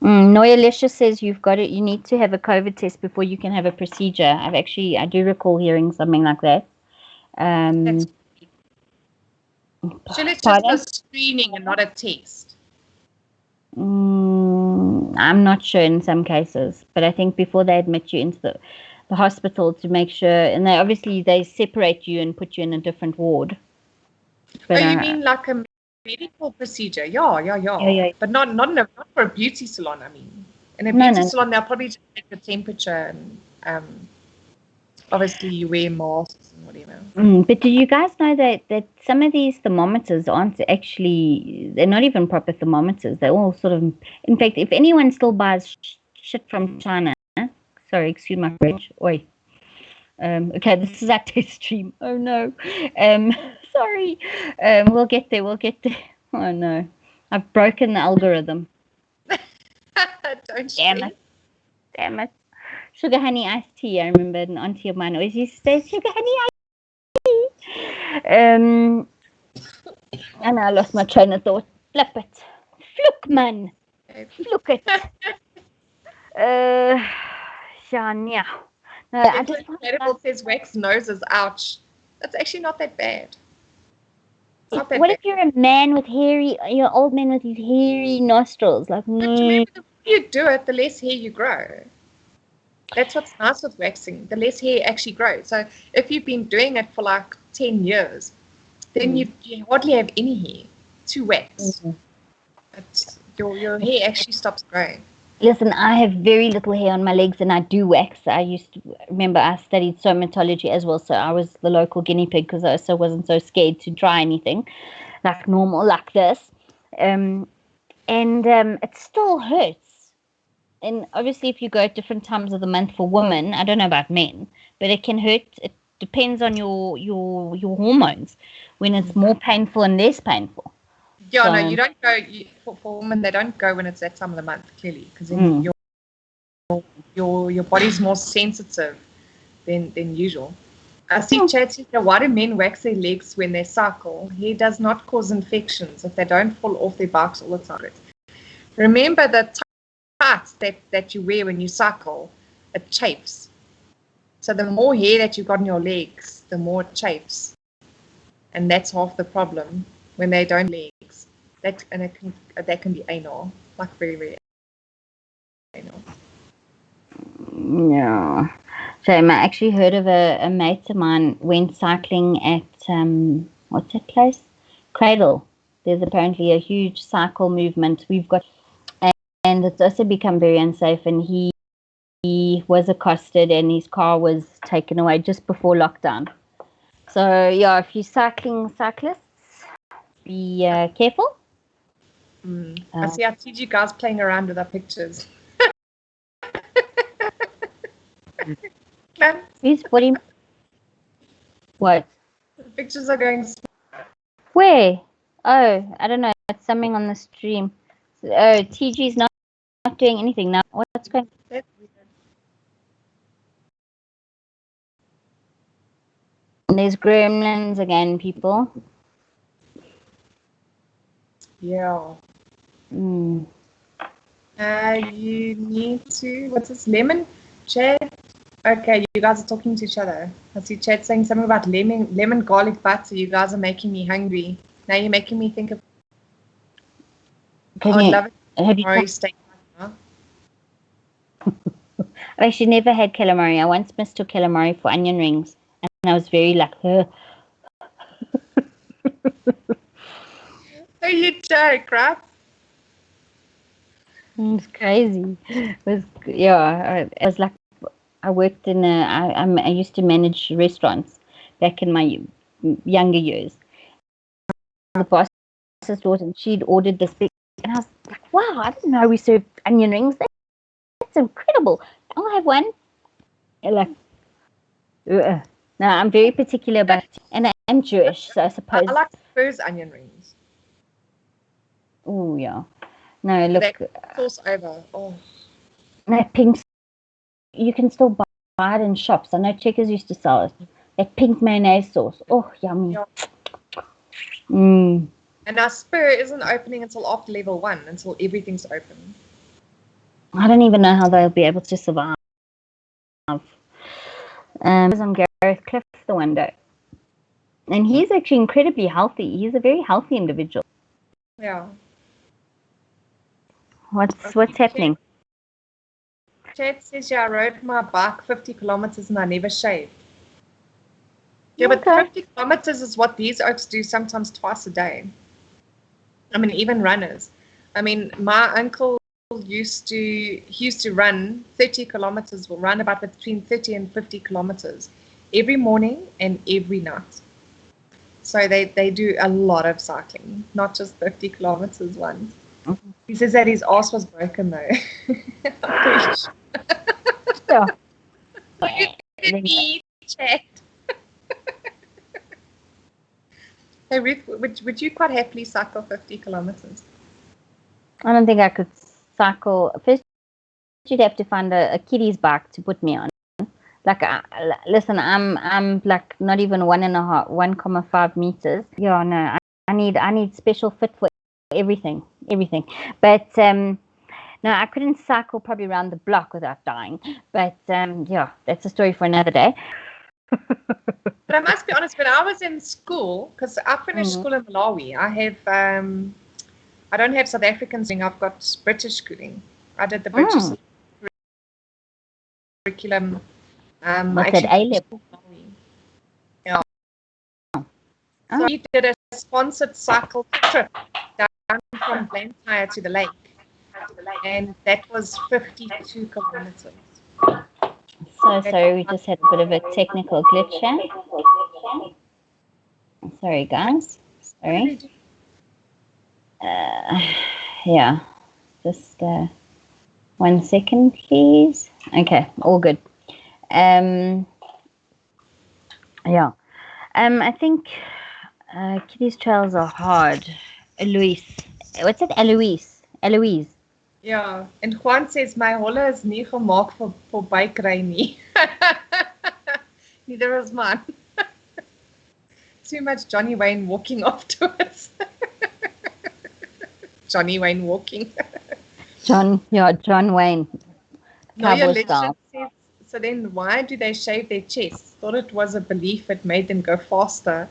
S1: Noya Lesha says you've got it. You need to have a COVID test before you can have a procedure. I do recall hearing something like that.
S3: Surely it's just a screening and not a test.
S1: I'm not sure in some cases, but I think before they admit you into the hospital to make sure, and they separate you and put you in a different ward.
S3: But, you mean like a medical procedure? Yeah. But not for a beauty salon. I mean, in a beauty salon, they'll probably just take the temperature and obviously you wear masks and whatever.
S1: But do you guys know that some of these thermometers aren't actually, they're not even proper thermometers. They're all sort of, in fact, if anyone still buys shit from China, sorry, excuse my French, oi. Okay, this is our test stream. Oh no. Sorry. We'll get there. Oh no. I've broken the algorithm. Damn it. Sugar honey iced tea. I remember an auntie of mine always used to say sugar honey iced tea. And I lost my train of thought. Flip it. Fluke, man. Fluke it. Yeah. No, I just
S3: Incredible says wax noses. Ouch. That's actually not that bad.
S1: What if you're a man with you're an old man with these hairy nostrils? Like,
S3: But remember, the more you do it, the less hair you grow. That's what's nice with waxing. The less hair actually grows. So if you've been doing it for like 10 years, then you hardly have any hair to wax. Your hair actually stops growing.
S1: Listen, I have very little hair on my legs and I do wax. I studied somatology as well, so I was the local guinea pig because I also wasn't so scared to try anything like normal, like this. And it still hurts. And obviously if you go at different times of the month for women, I don't know about men, but it can hurt. It depends on your hormones, when it's more painful and less painful.
S3: Yeah, so, no, you don't go for women. They don't go when it's that time of the month, clearly, because then your body's more sensitive than usual. I see Chad says, why do men wax their legs when they cycle? Hair does not cause infections if they don't fall off their bikes all the time. Remember the tights that you wear when you cycle, it chafes. So the more hair that you've got on your legs, the more it chafes, and that's half the problem when they don't legs. That can be anal, like very, very anal.
S1: Yeah. So I actually heard of a mate of mine went cycling at what's that place? Cradle. There's apparently a huge cycle movement we've got, and it's also become very unsafe. And he was accosted, and his car was taken away just before lockdown. So yeah, if you're cyclists, be careful.
S3: I see our TG guys playing around with our pictures.
S1: Who's putting? What?
S3: The pictures are going.
S1: Where? Oh, I don't know. It's something on the stream. Oh, TG's not not doing anything now. What's going on?
S3: That's weird.
S1: There's gremlins again, people.
S3: Yeah.
S1: Mm.
S3: You need to. What's this? Lemon chat. Okay, you guys are talking to each other. I see chat saying something about lemon garlic butter. You guys are making me hungry. Now you're making me think of. I would love it.
S1: Have you
S3: Calamari steak. Huh?
S1: I've actually never had calamari. I once mistook calamari for onion rings, and I was very like,
S3: Oh, you joke, right?
S1: it's crazy. It was like I worked in I used to manage restaurants back in my younger years. The boss's daughter, and she'd ordered this big, and I was like, wow, I didn't know we served onion rings. That's incredible. I'll have one. And like, ugh. No, I'm very particular about, and I'm Jewish, so I suppose.
S3: I like Spurs onion rings.
S1: Oh yeah. No, look.
S3: That sauce over. Oh.
S1: That pink, you can still buy it in shops. I know Checkers used to sell it. That pink mayonnaise sauce. Oh, yummy.
S3: Yeah.
S1: Mm.
S3: And our Spur isn't opening until after level 1, until everything's open.
S1: I don't even know how they'll be able to survive. On Gareth Cliff the one day, and he's actually incredibly healthy. He's a very healthy individual.
S3: Yeah.
S1: What's happening?
S3: Chat says, yeah, I rode my bike 50 kilometers and I never shaved. Yeah, but 50 kilometers is what these oaks do sometimes twice a day. I mean, even runners. I mean, my uncle used to run 30 kilometers, will run about between 30 and 50 kilometers every morning and every night. So they do a lot of cycling, not just 50 kilometers once. Mm-hmm. He says that his ass was broken though.
S1: Yeah.
S3: Look at me, chat. Hey Ruth, would you quite happily cycle 50 kilometers?
S1: I don't think I could cycle. First, you'd have to find a kiddie's bike to put me on. Like, listen, I'm like not even 1.5 meters. Yeah, no, I need special fit for everything. But no, I couldn't cycle probably around the block without dying. But yeah, that's a story for another day.
S3: But I must be honest, when I was in school, because I finished school in Malawi, I don't have South African schooling, I've got British schooling. I did the British curriculum.
S1: What's that, A-level?
S3: Yeah. So we did a sponsored cycle trip down from Blantyre to the lake. And that was 52 kilometers.
S1: So sorry, we just had a bit of a technical glitch here. Sorry, guys. Sorry. Yeah, just 1 second, please. Okay, all good. Yeah. I think Kitty's trails are hard. Eloise. What's it? Eloise.
S3: Ja, en Juan says my holle is nie gemaak vir bikery nie. Neither is mine. Too much Johnny Wayne walking afterwards. Johnny Wayne walking.
S1: John Wayne.
S3: No, your legend says, so then why do they shave their chests? Thought it was a belief it made them go faster.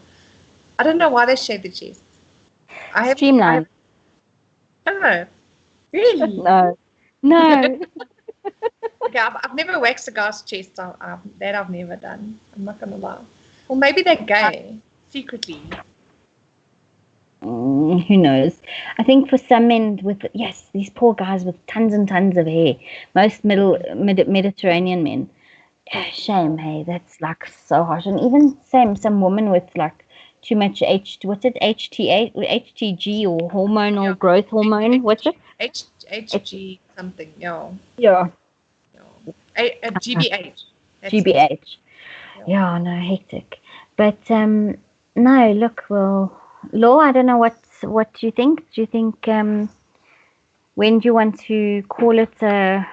S3: I don't know why they shave their chests. I have
S1: Streamline.
S3: Oh, really?
S1: No.
S3: Okay, I've never waxed a guy's chest. That I've never done. I'm not gonna lie. Or maybe they're gay secretly.
S1: Who knows? I think for some men these poor guys with tons and tons of hair, most Mediterranean men. Shame, hey, that's like so harsh. And even some woman with like too much HTG or hormonal growth hormone. What's it?
S3: HG something. Yeah. GBH.
S1: GBH. Yeah, no, hectic. But no, look, well, Law, I don't know what you think. Do you think when do you want to call it a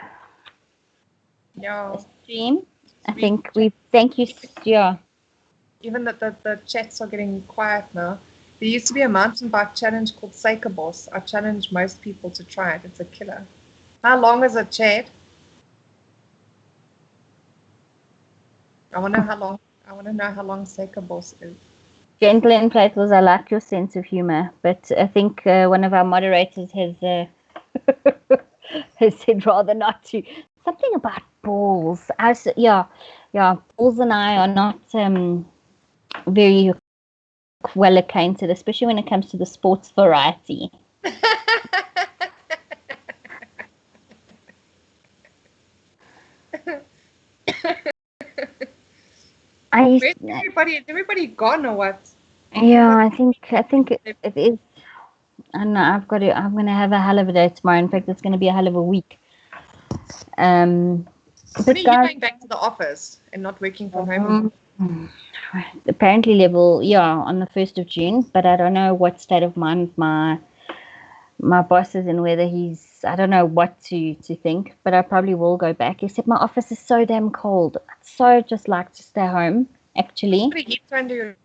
S3: Yeah.
S1: stream? I think we thank you. Yeah.
S3: Even that the chats are getting quiet now. There used to be a mountain bike challenge called Boss. I challenge most people to try it. It's a killer. How long is it, Chad? I want to know how long. I want to know how long Boss is.
S1: Gentle and playful. I like your sense of humor, but I think one of our moderators has has said rather not to. Something about balls. Yeah. Balls and I are not very well acquainted, especially when it comes to the sports variety.
S3: Where's everybody gone or what?
S1: Yeah, I think it is. I know I'm gonna have a hell of a day tomorrow. In fact, it's gonna be a hell of a week.
S3: When are you going back to the office and not working from home?
S1: Apparently on the 1st of June, but I don't know what state of mind my boss is in, whether I don't know what to think, but I probably will go back, except my office is so damn cold. I'd so just like to stay home, actually.
S3: Put a heater under your...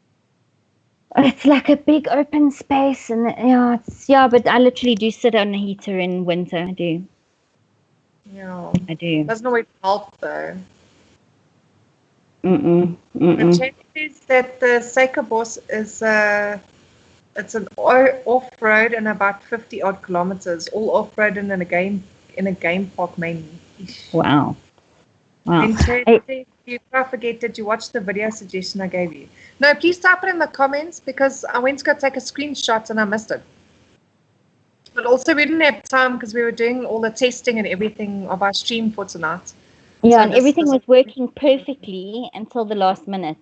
S1: It's like a big open space, and but I literally do sit on a heater in winter. I do.
S3: Yeah.
S1: I do.
S3: Doesn't always help though.
S1: The
S3: chat says that the Seika Boss is it's an off-road and about 50 odd kilometers, all off-road and in a game park mainly.
S1: Wow.
S3: And Chad says, if I forget, did you watch the video suggestion I gave you? No, please type it in the comments, because I went to go take a screenshot and I missed it. But also we didn't have time because we were doing all the testing and everything of our stream for tonight.
S1: Yeah, so and everything was working perfectly until the last minute.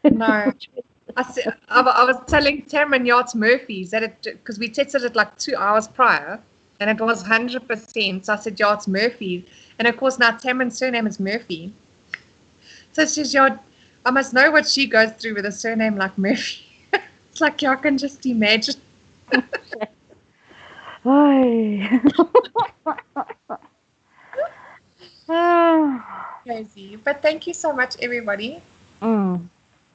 S3: No. I was telling Cameron, it's Murphy's, because we tested it like 2 hours prior and it was 100%. So I said, it's Murphy's. And of course, now Cameron's surname is Murphy. So she says, I must know what she goes through with a surname like Murphy. It's like, I can just imagine. Crazy. But thank you so much, everybody.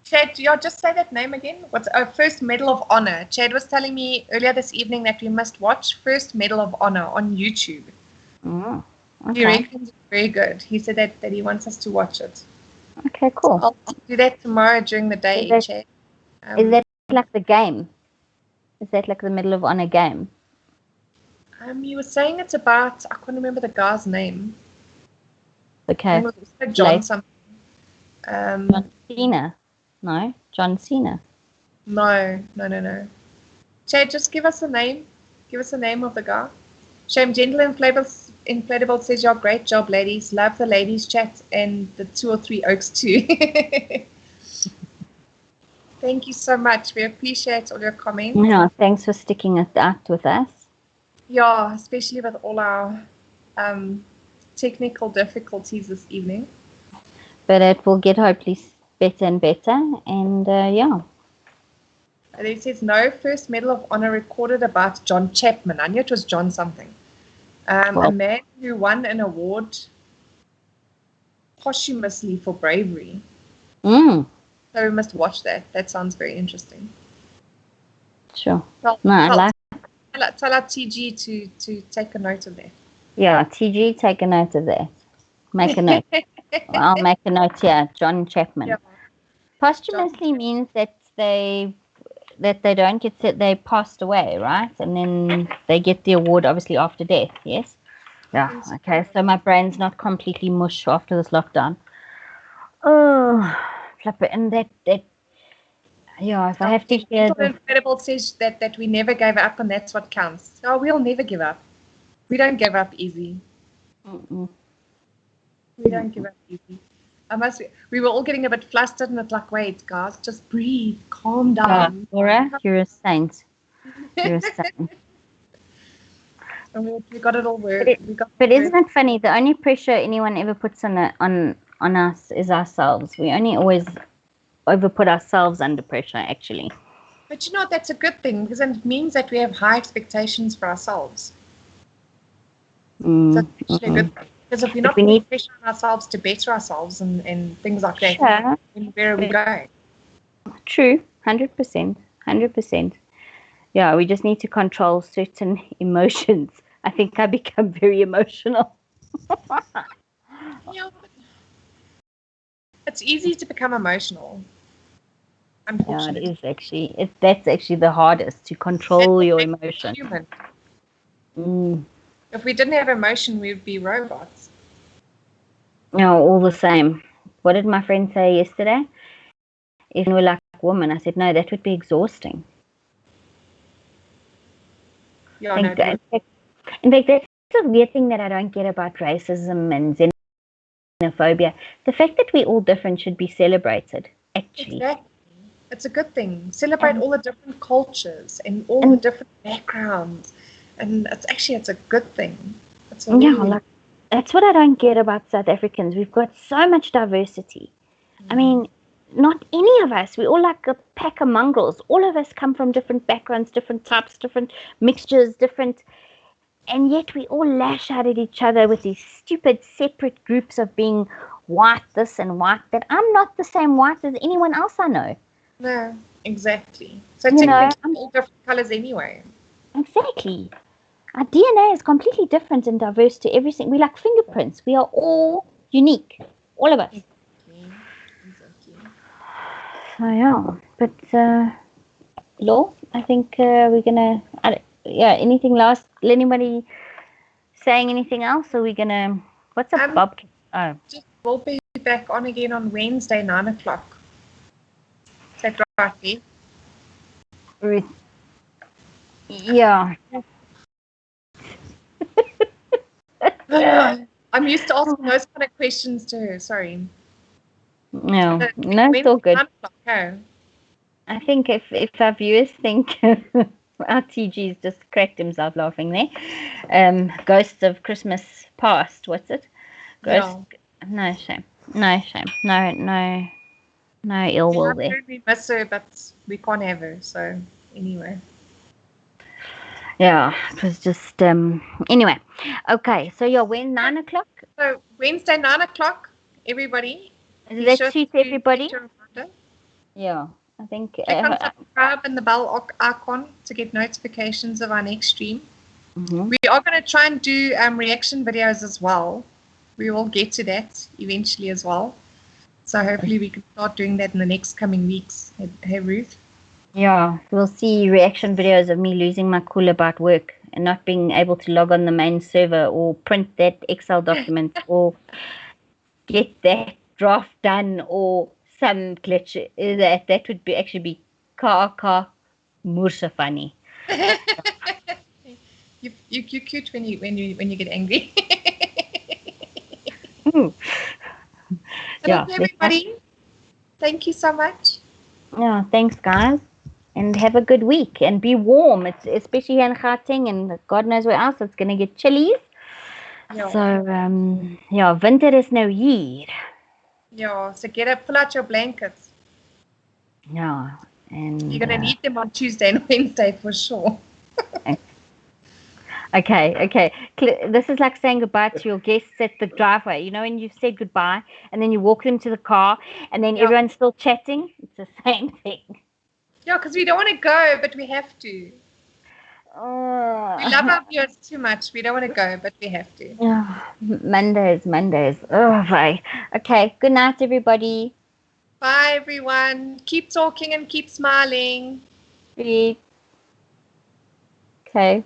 S3: Chad, just say that name again. What's First Medal of Honor? Chad was telling me earlier this evening that we must watch First Medal of Honor on YouTube. Okay. He reckons it's very good. He said that he wants us to watch it.
S1: Okay, cool.
S3: So I'll do that tomorrow during the day, Chad.
S1: Is that like the game? Is that like the Medal of Honor game?
S3: You were saying it's about, I can't remember the guy's name.
S1: Okay.
S3: John something.
S1: John Cena. No, John Cena.
S3: No. Chad, just give us a name. Give us the name of the guy. Shame Gentle Inflatable says, great job, ladies. Love the ladies chat and the 2 or 3 oaks too. Thank you so much. We appreciate all your comments.
S1: Yeah, thanks for sticking it out with us.
S3: Yeah, especially with all our technical difficulties this evening.
S1: But it will get hopefully better and better, and yeah.
S3: And it says, no First Medal of Honor recorded about John Chapman. I knew it was John something. A man who won an award posthumously for bravery. So we must watch that. That sounds very interesting.
S1: Sure.
S3: Well,
S1: no,
S3: tell our TG to take a note of that.
S1: Yeah, TG, take a note of that. Make a note. I'll make a note here. John Chapman. Yeah. Posthumously means that they don't get they passed away, right? And then they get the award obviously after death. Yes. Yeah. Okay. So my brain's not completely mush after this lockdown. Oh, flip it. And that. Yeah. If I have to hear.
S3: Incredible says that we never gave up, and that's what counts. Oh, we'll never give up. We don't give up easy. We don't give up easy. We were all getting a bit flustered, and it's like, wait, guys, just breathe, calm down.
S1: Laura, you're a saint. You're a saint.
S3: And we got it all worked.
S1: But isn't it funny? The only pressure anyone ever puts on us is ourselves. We only always put ourselves under pressure, actually.
S3: But that's a good thing, because it means that we have high expectations for ourselves. So
S1: Mm,
S3: it's actually a good thing. Because if we're
S1: But
S3: not
S1: we
S3: putting
S1: need,
S3: pressure on ourselves to better ourselves and things like that,
S1: sure,
S3: then where are we going?
S1: true, 100%, 100%. Yeah, we just need to control certain emotions. I think I become very emotional.
S3: Yeah, but it's easy to become emotional,
S1: Yeah, it
S3: unfortunately.
S1: is actually. That's actually the hardest, to
S3: That's
S1: control
S3: what
S1: your
S3: makes us
S1: emotion.
S3: human.
S1: Mm.
S3: If we didn't have emotion, we'd be robots.
S1: No, all the same. What did my friend say yesterday? If we're like women, I said, no, that would be exhausting.
S3: Yeah,
S1: I
S3: no,
S1: think
S3: it would.
S1: in fact, that's a weird thing that I don't get about racism and xenophobia. The fact that we're all different should be celebrated, actually.
S3: Exactly. It's a good thing. Celebrate
S1: And,
S3: all the different cultures and all the
S1: and
S3: different backgrounds. And it's a good thing. It's a
S1: yeah,
S3: really, really
S1: like, that's what I don't get about South Africans. We've got so much diversity. I mean, not any of us. We're all like a pack of mongrels. All of us come from different backgrounds, different types, different mixtures, different. And yet we all lash out at each other with these stupid separate groups of being white this and white that. I'm not the same white as anyone else I know.
S3: no, exactly. So
S1: You know,
S3: technically, all different colors anyway.
S1: exactly. Our DNA is completely different and diverse to everything. We're like fingerprints. We are all unique, all of us.
S3: Exactly. Exactly.
S1: So yeah, but Law, I think we're gonna. Yeah, anything last? Anybody saying anything else? Or we're gonna. What's a
S3: Um,
S1: bob? Oh,
S3: just we'll be back on again on Wednesday, 9 o'clock. Is that right, Lee?
S1: Ruth. Yeah.
S3: I'm used to asking those kind of questions to her. Sorry.
S1: No,
S3: So
S1: no, it's all
S3: Wednesday,
S1: good.
S3: 9 o'clock. Oh.
S1: I think if our viewers think our TG's just cracked himself laughing there. Ghosts of Christmas Past. What's it? Ghost.
S3: Yeah.
S1: No shame. No shame. No ill
S3: We
S1: will
S3: love
S1: there.
S3: her, we miss her, but we can't have her. So anyway.
S1: Yeah, it was just anyway. Okay, so yeah, when 9 o'clock?
S3: So Wednesday, 9 o'clock, everybody,
S1: Does
S3: be
S1: that
S3: sure
S1: suit
S3: to
S1: everybody?
S3: set your reminder.
S1: Yeah, I think.
S3: Click on subscribe and the bell icon to get notifications of our next stream.
S1: Mhm.
S3: We are going to try and do reaction videos as well. We will get to that eventually as well. So hopefully we can start doing that in the next coming weeks. Hey Ruth.
S1: Yeah, we'll see reaction videos of me losing my cool about work and not being able to log on the main server or print that Excel document or get that draft done or some glitch. That would be actually be ka mursa funny.
S3: You're cute when you get angry.
S1: Mm.
S3: But
S1: Yeah,
S3: okay, everybody, thank you so much.
S1: yeah. Thanks, guys. And have a good week and be warm. It's especially here in Gauteng and God knows where else it's gonna get chilly.
S3: Yeah,
S1: So yeah, winter is now here.
S3: yeah. So get up, pull out your blankets.
S1: Yeah,
S3: You're
S1: and
S3: gonna need them on Tuesday and Wednesday for sure.
S1: okay. This is like saying goodbye to your guests at the driveway. You know, when you've said goodbye and then you walk them to the car and then
S3: Yeah,
S1: everyone's still chatting. It's the same thing.
S3: yeah. Because we don't want to go, but we have to. We love
S1: Oh,
S3: our viewers too much. We don't want to go, but we have to.
S1: Mondays. Oh, bye. Okay. Good night, everybody.
S3: Bye, everyone. Keep talking and keep smiling.
S1: Sweet. Okay.